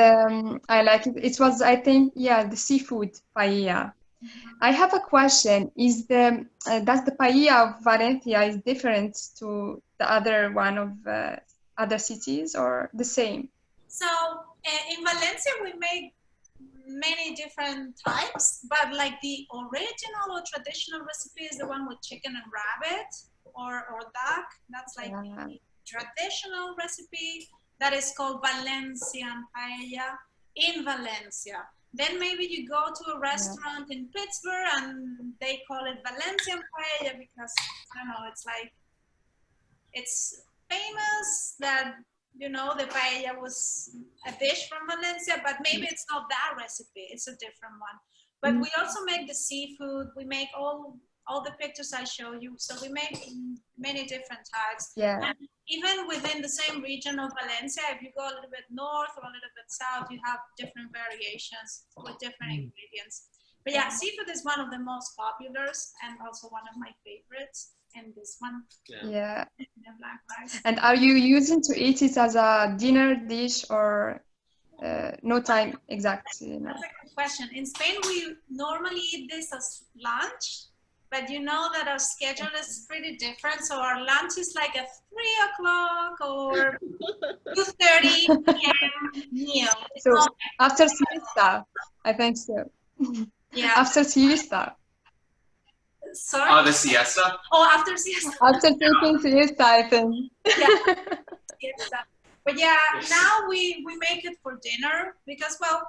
I like it. It was, I think, the seafood paella. I have a question. Does the paella of Valencia is different to the other one of other cities, or the same? So in Valencia, we make many different types, but like the original or traditional recipe is the one with chicken and rabbit or duck. That's like the traditional recipe that is called Valencian paella in Valencia. Then maybe you go to a restaurant in Pittsburgh and they call it Valencian paella because, I don't know, it's famous that, the paella was a dish from Valencia, but maybe it's not that recipe, it's a different one. But we also make the seafood, we make all the pictures I show you. So we make many different types. Yeah. And even within the same region of Valencia, if you go a little bit north or a little bit south, you have different variations with different ingredients. But yeah, seafood is one of the most populars and also one of my favorites. And this one, Yeah. the black rice. And are you using to eat it as a dinner dish or no time exact? You know? That's a good question. In Spain, we normally eat this as lunch, but you know that our schedule is pretty different. So our lunch is like a 3 o'clock or 2:30 p.m. meal. It's So not, after siesta, I think so. yeah. After siesta. Sorry. Oh, the siesta? Oh, after siesta. After taking siesta, I think. Yeah. Siesta. But yeah, now we make it for dinner because, well,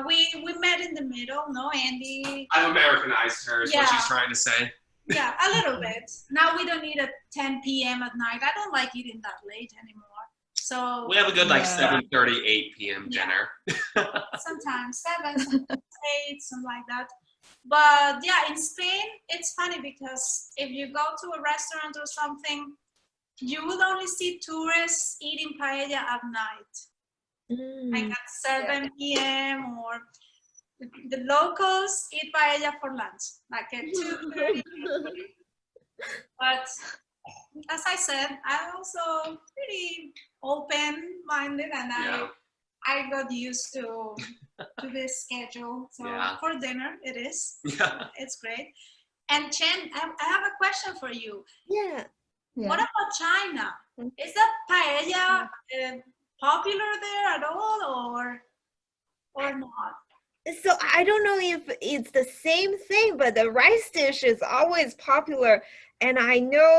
we met in the middle, no, Andy? I've Americanized her, is what Yeah. she's trying to say. Yeah, a little bit. Now we don't eat at 10 p.m. at night. I don't like eating that late anymore. So We have a good like Yeah. 7:30, 8 p.m. Yeah. dinner. sometimes 7, sometimes 8, something like that. But yeah, in Spain, it's funny because if you go to a restaurant or something, you will only see tourists eating paella at night, like at 7 p.m. or the locals eat paella for lunch, like at 2:30. But as I said, I'm also pretty open-minded, and Yeah. I got used to this schedule. So Yeah. for dinner, it is. Yeah. It's great. And Chen, I have a question for you. Yeah. What Yeah. about China? Is that paella popular there at all, or not? So I don't know if it's the same thing, but the rice dish is always popular. And I know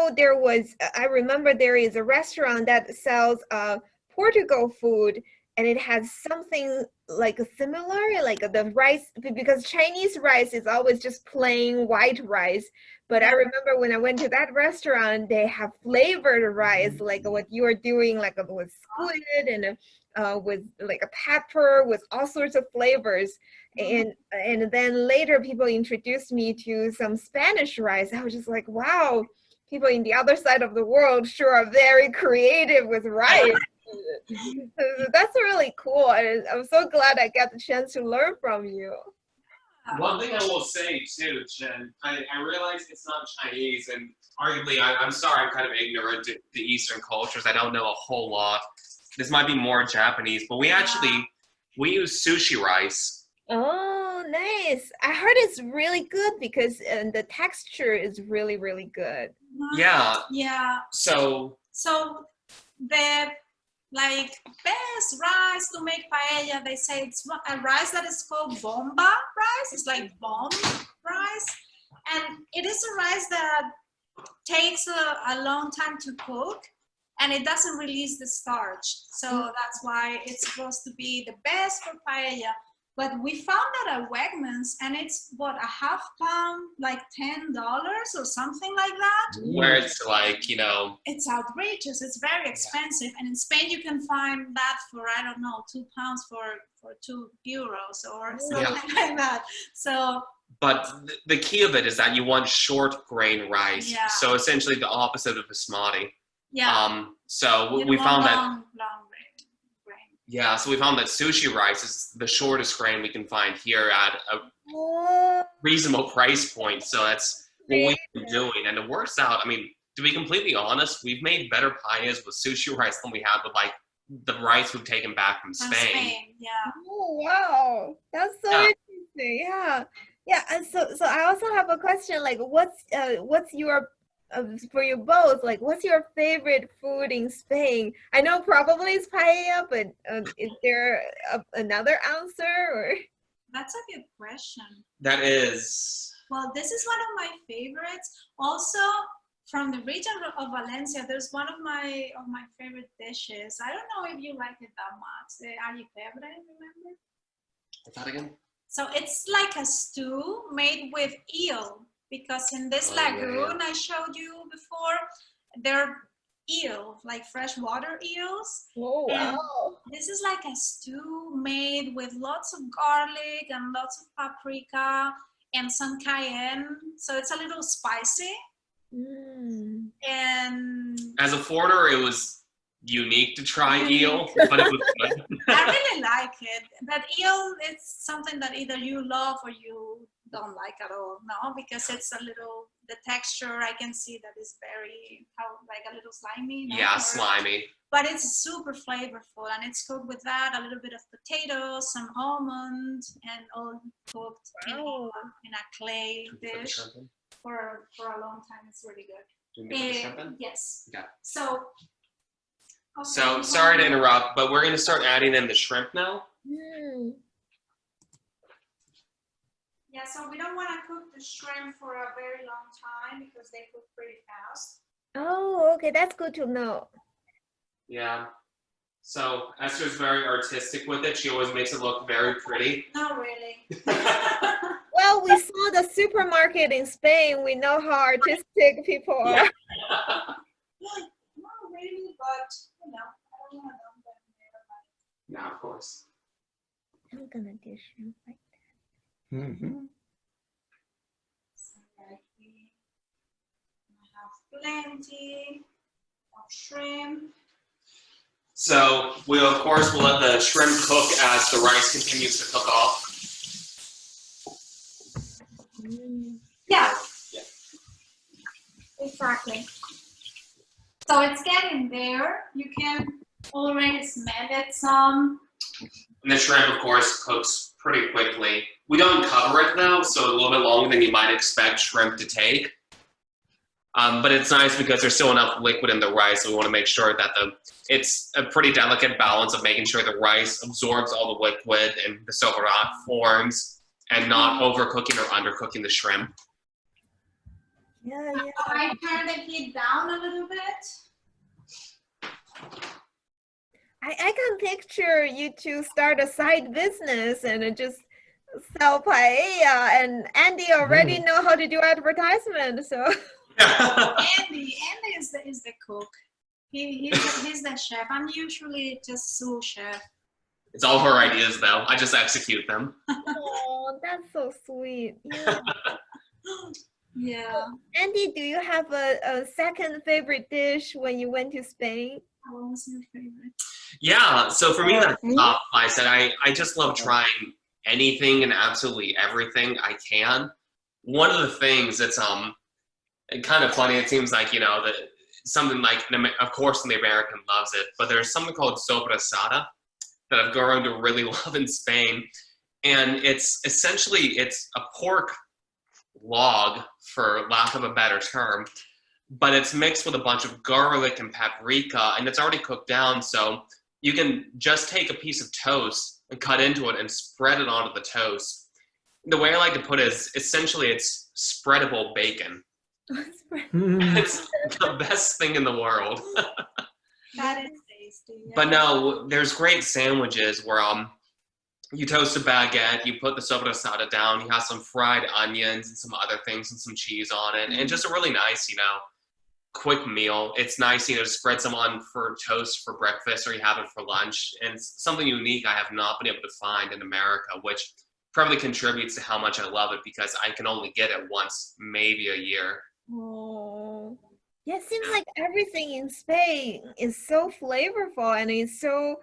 I remember there is a restaurant that sells Portugal food, and it has something like similar, like the rice, because Chinese rice is always just plain white rice. But I remember when I went to that restaurant, they have flavored rice, like what you are doing, like with squid and with like a pepper, with all sorts of flavors. And then later people introduced me to some Spanish rice. I was just like, wow, people in the other side of the world sure are very creative with rice. So that's really cool. I'm so glad I got the chance to learn from you. One thing I will say too, Chen, I realize it's not Chinese, and arguably, I'm sorry, I'm kind of ignorant to the Eastern cultures. I don't know a whole lot. This might be more Japanese, but we use sushi rice. Oh, nice. I heard it's really good because the texture is really, really good. Yeah. Yeah. So The best rice to make paella, they say it's a rice that is called bomba rice. It's like bomb rice, and it is a rice that takes a long time to cook, and it doesn't release the starch. So that's why it's supposed to be the best for paella. But we found that at Wegmans, and it's what, a half pound, like $10 or something like that. where it's like, It's outrageous. It's very expensive. And in Spain, you can find that for, I don't know, 2 pounds for €2 or something like that. So, but the key of it is that you want short grain rice. Yeah. So essentially the opposite of basmati. yeah. So You we want found that. long grain. Yeah, so we found that sushi rice is the shortest grain we can find here at a reasonable price point. So that's what we've been doing, and it works out. I mean, to be completely honest, we've made better paellas with sushi rice than we have with like the rice we've taken back from From Spain. yeah. Oh, wow. That's so interesting. Yeah. Yeah. And so I also have a question, like what's your for you both, like what's your favorite food in Spain? I know probably it's paella, but is there another answer or? That's a good question. That is. Well, this is one of my favorites. Also, from the region of Valencia, there's one of my favorite dishes. I don't know if you like it that much. The allipebre, remember? What's that again? So it's like a stew made with eel, because in this lagoon I showed you before, they're eel, like freshwater eels. Oh, And wow. this is like a stew made with lots of garlic and lots of paprika and some cayenne. So it's a little spicy. And As a foreigner, it was unique to try eel, but it was good. I really like it. But eel, it's something that either you love or you don't like at all. No, because it's a little, the texture I can see that is very, like a little slimy. No? Yeah, slimy. But it's super flavorful, and it's cooked with that, a little bit of potatoes, some almond, and all cooked in a clay dish for a long time. It's really good. Do we put the shrimp in? Yes. Okay. So sorry to interrupt, but we're going to start adding in the shrimp now. Yeah, so we don't want to cook the shrimp for a very long time because they cook pretty fast. Oh, okay, that's good to know. Yeah. So Esther's very artistic with it. She always makes it look very pretty. Not really. Well, we saw the supermarket in Spain. We know how artistic people are. Yeah. Not really, but you know, I don't want to dump them there. Yeah, of course. I'm gonna do shrimp like So like we have plenty of shrimp. So we'll let the shrimp cook as the rice continues to cook off. Yeah. Exactly. So it's getting there. You can already smell it some. And the shrimp, of course, cooks pretty quickly. We don't cover it though, so a little bit longer than you might expect shrimp to take. But it's nice because there's still enough liquid in the rice, so we want to make sure that it's a pretty delicate balance of making sure the rice absorbs all the liquid and the sobarat forms, and not overcooking or undercooking the shrimp. Yeah. I turn the heat down a little bit. I can picture you two start a side business and just sell paella, and Andy already know how to do advertisement, so. Andy is the cook. He's the chef. I'm usually just sous chef. It's all her ideas though. I just execute them. Oh, that's so sweet. Yeah. Yeah. Andy, do you have a second favorite dish when you went to Spain? What was your favorite? Yeah, so for me, that's top. I said I just love trying anything and absolutely everything I can. One of the things that's kind of funny, it seems like, you know, that something like, of course, the American loves it, but there's something called sobrasada that I've grown to really love in Spain. And it's essentially, it's a pork log, for lack of a better term, but it's mixed with a bunch of garlic and paprika, and it's already cooked down, so you can just take a piece of toast and cut into it and spread it onto the toast. The way I like to put it is, essentially, it's spreadable bacon. It's the best thing in the world. That is tasty. Yeah. But no, there's great sandwiches where you toast a baguette, you put the sobrasada down, you have some fried onions and some other things and some cheese on it, and just a really nice, you know, quick meal. It's nice, you know, to spread some on for toast for breakfast, or you have it for lunch. And it's something unique I have not been able to find in America, which probably contributes to how much I love it, because I can only get it once, maybe a year. Oh, yeah, it seems like everything in Spain is so flavorful and it's so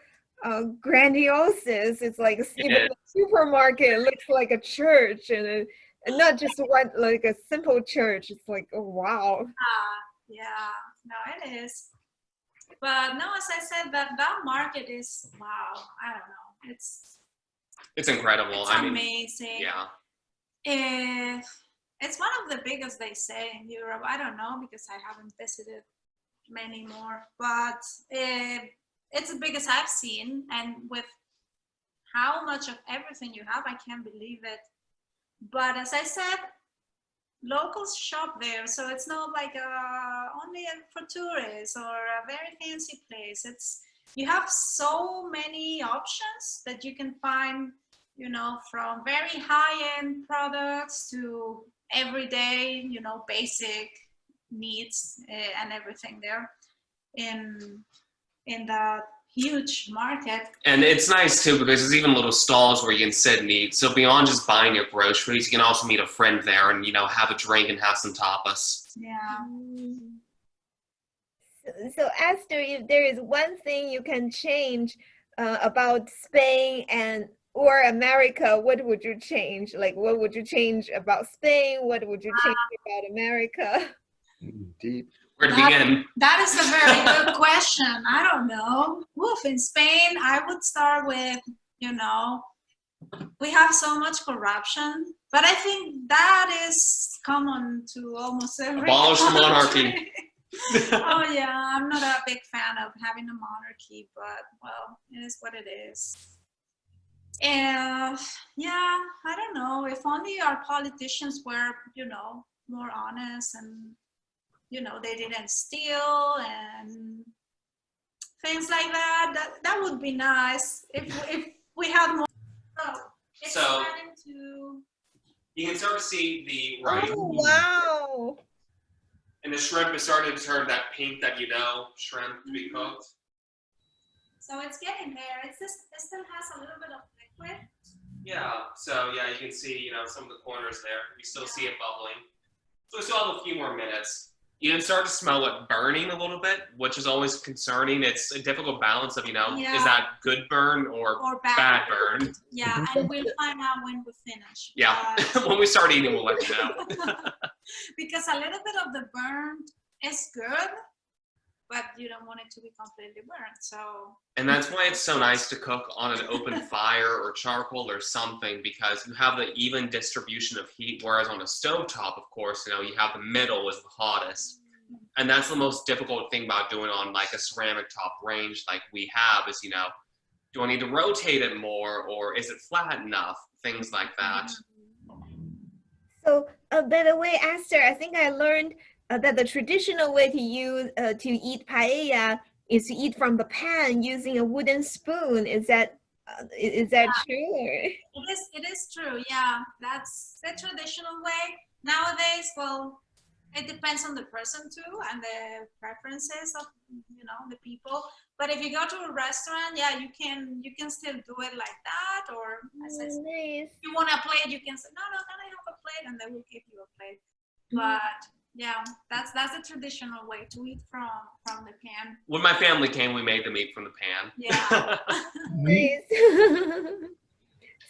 grandiose. It's like even the supermarket looks like a church, and not just one like a simple church. It's like, oh wow. Yeah, no, it is. But no, as I said, that market is, wow. I don't know. It's incredible. It's amazing. Yeah. It's one of the biggest, they say, in Europe. I don't know because I haven't visited many more, but it's the biggest I've seen, and with how much of everything you have, I can't believe it. But as I said, locals shop there, so it's not like only for tourists or a very fancy place. You have so many options that you can find, you know, from very high-end products to everyday, you know, basic needs and everything there in that huge market. And it's nice too, because there's even little stalls where you can sit and eat. So beyond just buying your groceries, you can also meet a friend there and, you know, have a drink and have some tapas. Yeah. So Esther, if there is one thing you can change about Spain and or America, what would you change? Like, what would you change about Spain? What would you change about America? Deep. Where to begin? That is a very good question. I don't know. Woof, in Spain, I would start with, we have so much corruption, but I think that is common to almost every Abolish the country. monarchy. Oh yeah, I'm not a big fan of having a monarchy, but well, it is what it is. And yeah, I don't know. If only our politicians were, more honest and, they didn't steal and things like that. That would be nice if we had more. Oh, it's So- starting to. You can start to see the rice. Oh, wow. And the shrimp is starting to turn that pink that shrimp to be cooked. So it's getting there. It still has a little bit of liquid. Yeah, so yeah, you can see, some of the corners there. You still see it bubbling. So we still have a few more minutes. You can start to smell it burning a little bit, which is always concerning. It's a difficult balance of, is that good burn or bad burn? Yeah, and we'll find out when we finish. Yeah, when we start eating, we'll let you know. Because a little bit of the burn is good, but you don't want it to be completely burnt. So. And that's why it's so nice to cook on an open fire or charcoal or something, because you have the even distribution of heat, whereas on a stovetop, of course, you have the middle is the hottest. And that's the most difficult thing about doing on like a ceramic top range like we have is, do I need to rotate it more or is it flat enough? Things like that. So, by the way, Esther, I think I learned that the traditional way to eat paella is to eat from the pan using a wooden spoon. Is that true? Or? It is true. Yeah, that's the traditional way. Nowadays, well, it depends on the person too and the preferences of the people. But if you go to a restaurant, yeah, you can still do it like that. Or as I said, Nice. if you want a plate, you can say no, can I have a plate, and they will give you a plate. But yeah, that's the traditional way to eat from the pan. When my family came, we made them eat from the pan. Yeah. Nice.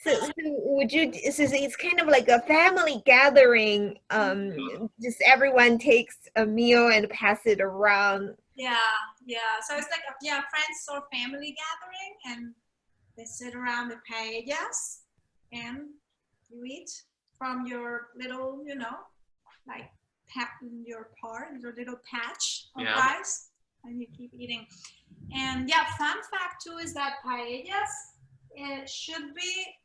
So it's kind of like a family gathering. Just everyone takes a meal and pass it around. Yeah. So it's like friends or family gathering, and they sit around the paellas, and you eat from your little, like your little patch of rice, and you keep eating. And yeah, fun fact too is that paellas, it should be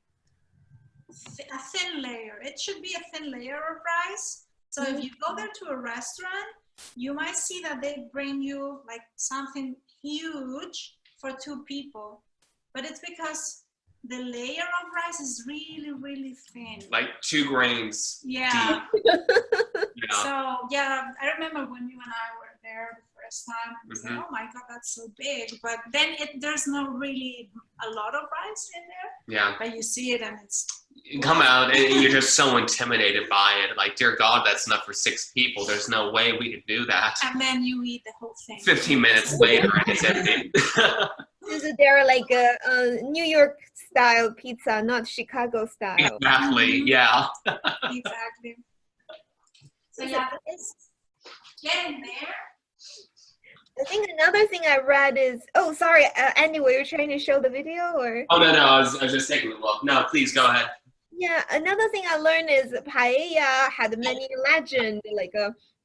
a thin layer. It should be a thin layer of rice. So if you go there to a restaurant, you might see that they bring you like something huge for 2 people, but it's because the layer of rice is really, really thin. Like 2 grains Yeah. deep. So yeah, I remember when you and I were there the first time, I was like, oh my God, that's so big. But then there's no really a lot of rice in there. Yeah. But you see it and it's. You come out and you're just so intimidated by it. Like, dear God, that's enough for 6 people. There's no way we could do that. And then you eat the whole thing. 15 minutes later, and it's empty. So they're like a New York style pizza, not Chicago style. Exactly. Yeah. Exactly. So yeah, it's getting there. I think another thing I read is, oh, sorry, Andy, were you trying to show the video or? Oh, no, I was just taking a look. No, please go ahead. Yeah, another thing I learned is paella had many legends. Like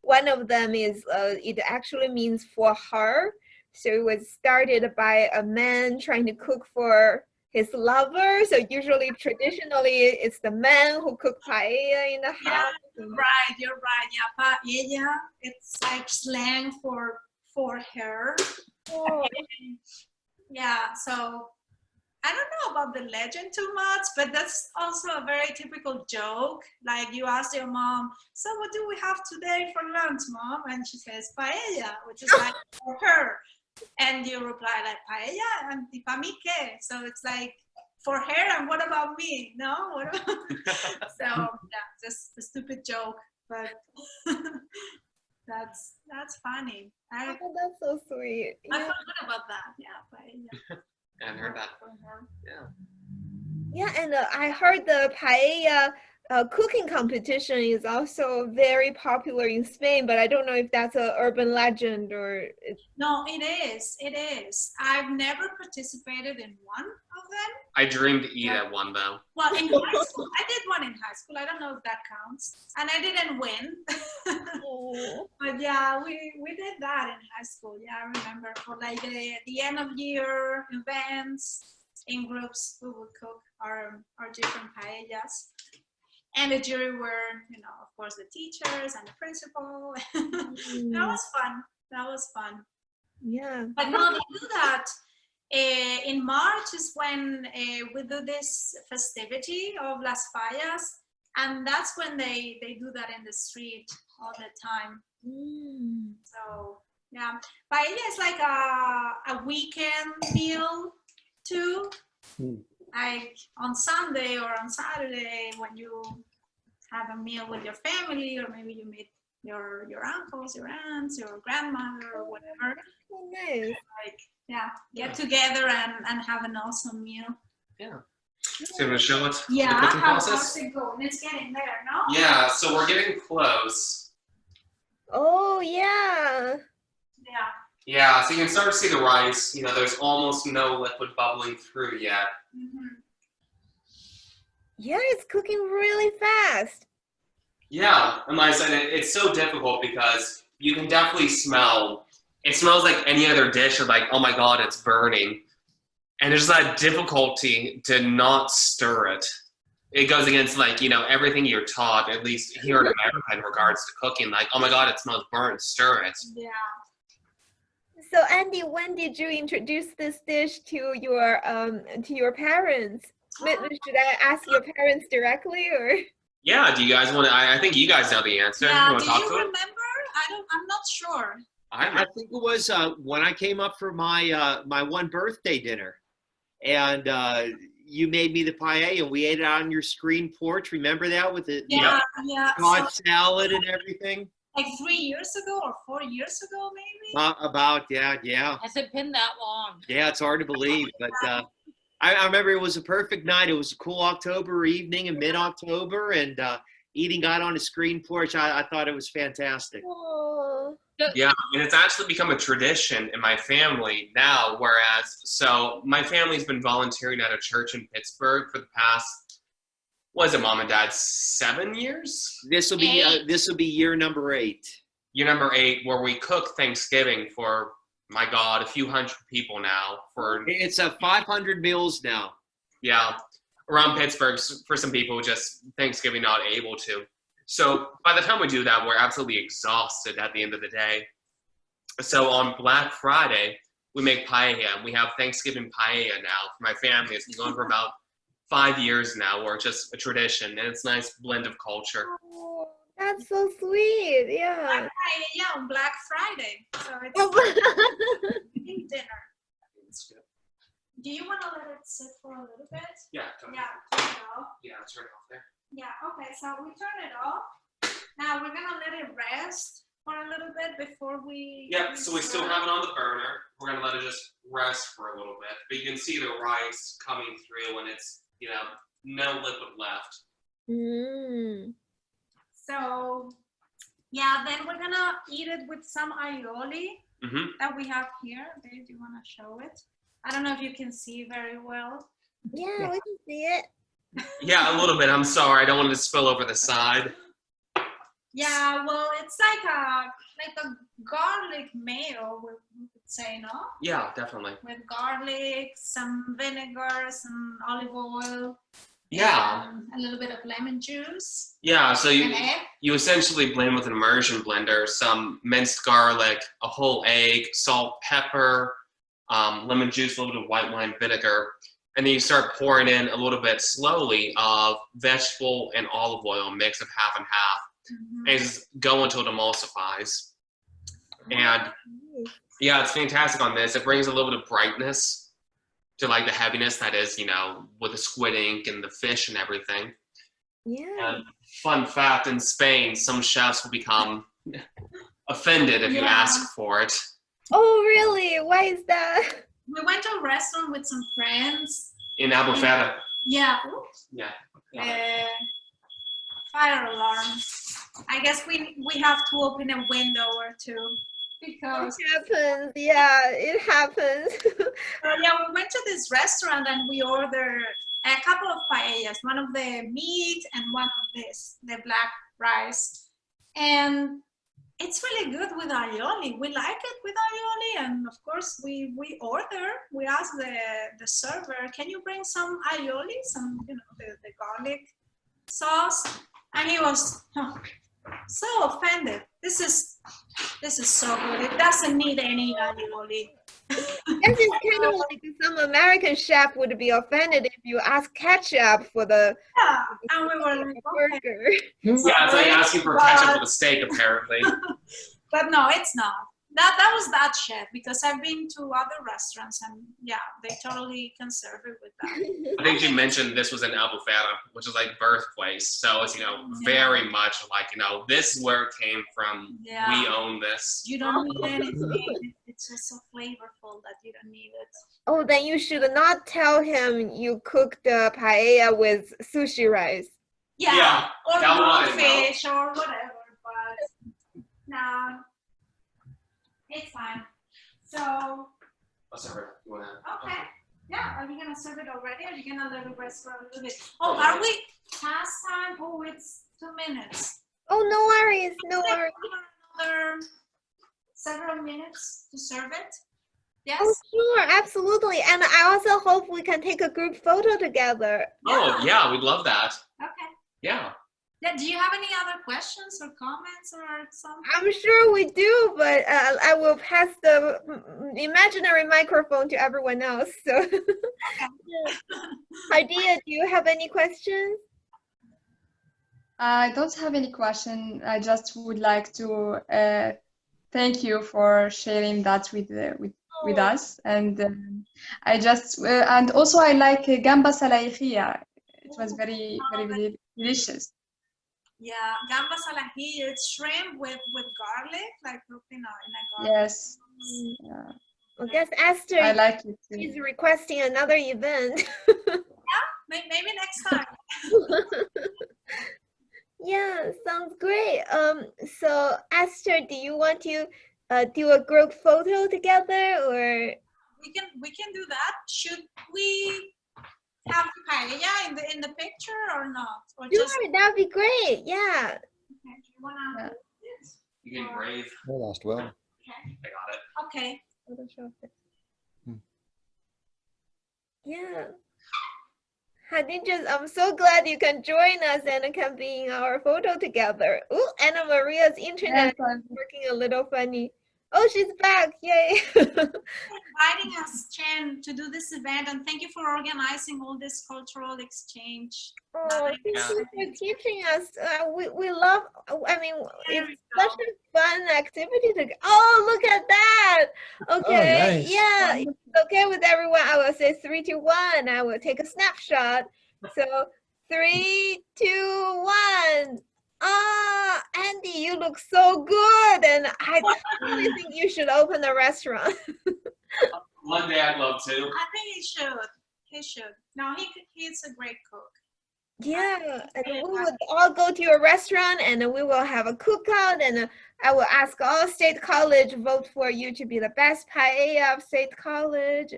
one of them is it actually means for her. So it was started by a man trying to cook for his lover. So usually, traditionally, it's the man who cook paella in the house. Right, you're right. Yeah, paella, it's like slang for her. Oh. Yeah, so I don't know about the legend too much, but that's also a very typical joke. Like you ask your mom, so what do we have today for lunch, Mom? And she says paella, which is like for her. And you reply like paella and ¿y pa' mí qué? So it's like for her and what about me? No? What about... So yeah, just a stupid joke, but That's funny. I Oh, that's so sweet. I Yeah. forgot about that. Yeah, paella. I hadn't heard that. Uh-huh. Yeah. Yeah, and I heard the paella cooking competition is also very popular in Spain, but I don't know if that's a urban legend or No, it is. It is. I've never participated in one of them. I dreamed to eat at one though. Well, in high school, I did one in high school. I don't know if that counts. And I didn't win. Oh. But yeah, we did that in high school. Yeah, I remember for like the end of year events in groups, we would cook our different paellas. And the jury were, of course, the teachers and the principal. That was fun. That was fun. Yeah. But no, they do that. In March is when we do this festivity of Las Fallas, and that's when they do that in the street all the time. So yeah, paella is like a weekend meal too. Like on Sunday or on Saturday when you have a meal with your family, or maybe you meet your uncles, your aunts, your grandmother, or whatever. Oh, nice. Like, yeah, get together and have an awesome meal. Yeah. So you want to show us Yeah, the cooking how's process? it going? It's getting there, no? Yeah, so we're getting close. Oh, yeah. Yeah. Yeah, so you can start to see the rice. There's almost no liquid bubbling through yet. Mm-hmm. Yeah, it's cooking really fast. Yeah, and like I said, it's so difficult because you can definitely smell. It smells like any other dish of like, oh my god, it's burning. And there's that difficulty to not stir it. It goes against everything you're taught, at least here in America in regards to cooking. Like, oh my god, it smells burnt, stir it. Yeah. So Andy, when did you introduce this dish to your parents? Should I ask your parents directly or? Yeah, do you guys want to? I think you guys know the answer. Yeah, You want do to talk you to it? remember? I'm not sure. I think it was when I came up for my my one birthday dinner, and you made me the paella, and we ate it on your screen porch. Remember that with the Yeah. hot salad and everything? Like 3 years ago or 4 years ago, maybe? About yeah. Has it been that long? Yeah, it's hard to believe, but I remember it was a perfect night. It was a cool October evening in mid-October, and eating out on a screen porch. I thought it was fantastic. Oh. Yeah, and it's actually become a tradition in my family now, so my family's been volunteering at a church in Pittsburgh for the past, Mom and Dad, 7 years? This will be year number 8. Year number 8, where we cook Thanksgiving for, my God, a few hundred people now. It's 500 meals now. Yeah, around Pittsburgh for some people, just Thanksgiving not able to. So by the time we do that, we're absolutely exhausted at the end of the day. So on Black Friday, we make paella, and we have Thanksgiving paella now for my family. It's been going for about 5 years now, where it's just a tradition, and it's a nice blend of culture. Oh, that's so sweet. Yeah. Yeah, on Black Friday. So it's eating dinner. Do you want to let it sit for a little bit? Yeah. Yeah, turn it off. Yeah, turn it off there. Yeah, okay, so we turn it off. Now we're gonna let it rest for a little bit before we... Yep, so we still have it on the burner. We're gonna let it just rest for a little bit. But you can see the rice coming through, and it's, no liquid left. So, yeah, then we're gonna eat it with some aioli that we have here. Babe, do you wanna show it? I don't know if you can see very well. Yeah, we can see it. Yeah, a little bit. I'm sorry. I don't want it to spill over the side. Yeah, well, it's like a garlic mayo, we could say, no? Yeah, definitely. With garlic, some vinegar, some olive oil. Yeah. A little bit of lemon juice. Yeah, so An egg. you essentially blend with an immersion blender some minced garlic, a whole egg, salt, pepper, lemon juice, a little bit of white wine vinegar. And then you start pouring in a little bit slowly of vegetable and olive oil mix of half and half. And just go until it emulsifies. And yeah, it's fantastic on this. It brings a little bit of brightness to like the heaviness that is, with the squid ink and the fish and everything. Yeah. And fun fact, in Spain, some chefs will become offended if you Yeah. ask for it. Oh, really? Why is that? We went to a restaurant with some friends. In Albufeira. Yeah. Oops. Yeah. Fire alarm. I guess we have to open a window or two because It happens. Yeah, it happens. yeah, we went to this restaurant and we ordered a couple of paellas, one of the meat and one of the black rice. And it's really good with aioli. We like it with aioli, and of course we order. We ask the server, can you bring some aioli, some the garlic sauce? And he was so offended. This is so good. It doesn't need any aioli. This is kind of like some American chef would be offended if you ask ketchup for the Yeah, and we were like, okay. burger. Yeah, it's like asking for ketchup with a steak, apparently. But no, it's not. That was that chef, because I've been to other restaurants and yeah, they totally can serve it with that. I think you mentioned this was in Albufeira, which is like birthplace. So it's, very much like, this is where it came from. Yeah. We own this. You don't need anything. It's just so flavorful that you don't need it. Oh, then you should not tell him you cooked the paella with sushi rice. Yeah, or that one I raw know. fish or whatever, but no, it's fine. So, I'll serve it. You wanna? okay. Yeah, are you gonna serve it already? Or are you gonna let it rest for a little bit? Oh, are we past time? Oh, it's 2 minutes. Oh, no worries, no worries. Another several minutes to serve it. Yes. Oh, sure, absolutely. And I also hope we can take a group photo together. Oh, yeah, we'd love that. Okay. Yeah. Yeah. Do you have any other questions or comments or something? I'm sure we do, but I will pass the imaginary microphone to everyone else. So, Idea, do you have any questions? I don't have any question. I just would like to thank you for sharing that with us. And I just and also I like gamba salaihia. It was very very delicious. Yeah, gamba salahillo. It's shrimp with garlic, like in a garlic. Yes. Yeah. I guess Esther I like it too. is requesting another event. Maybe next time. Yeah, sounds great. So Esther, do you want to do a group photo together, or We can do that. Should we have paella in the picture or not? Or sure, just that'd be great. Yeah. okay, do you wanna do this? You can brave. I lost well. Okay. I got it. Okay. Photoshop it. Hmm. Yeah. Khadija, I'm so glad you can join us and can be in our photo together. Oh, Anna Maria's internet Yes, is working a little funny. Oh, she's back. Yay. Inviting us, Chen, to do this event, and thank you for organizing all this cultural exchange. Oh, Nothing. thank Yeah. you for teaching us. We love, I mean, There it's we go. such a fun activity to, oh, look at that. Okay, nice. yeah, it's okay with everyone. I will say 3, 2, 1. I will take a snapshot. So 3, 2, 1. Ah, Andy, you look so good. And I really think you should open a restaurant. One day I'd love to. I think he should. He should. No, he's a great cook. Yeah, and we would all go to your restaurant and we will have a cookout, and I will ask all State College vote for you to be the best paella of State College.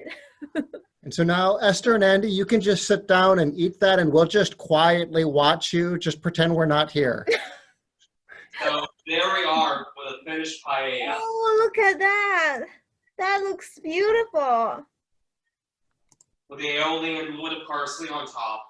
And so now, Esther and Andy, you can just sit down and eat that, and we'll just quietly watch you. Just pretend we're not here. So there we are with a finished paella. Oh, look at that. That looks beautiful. With the aioli and wood of parsley on top.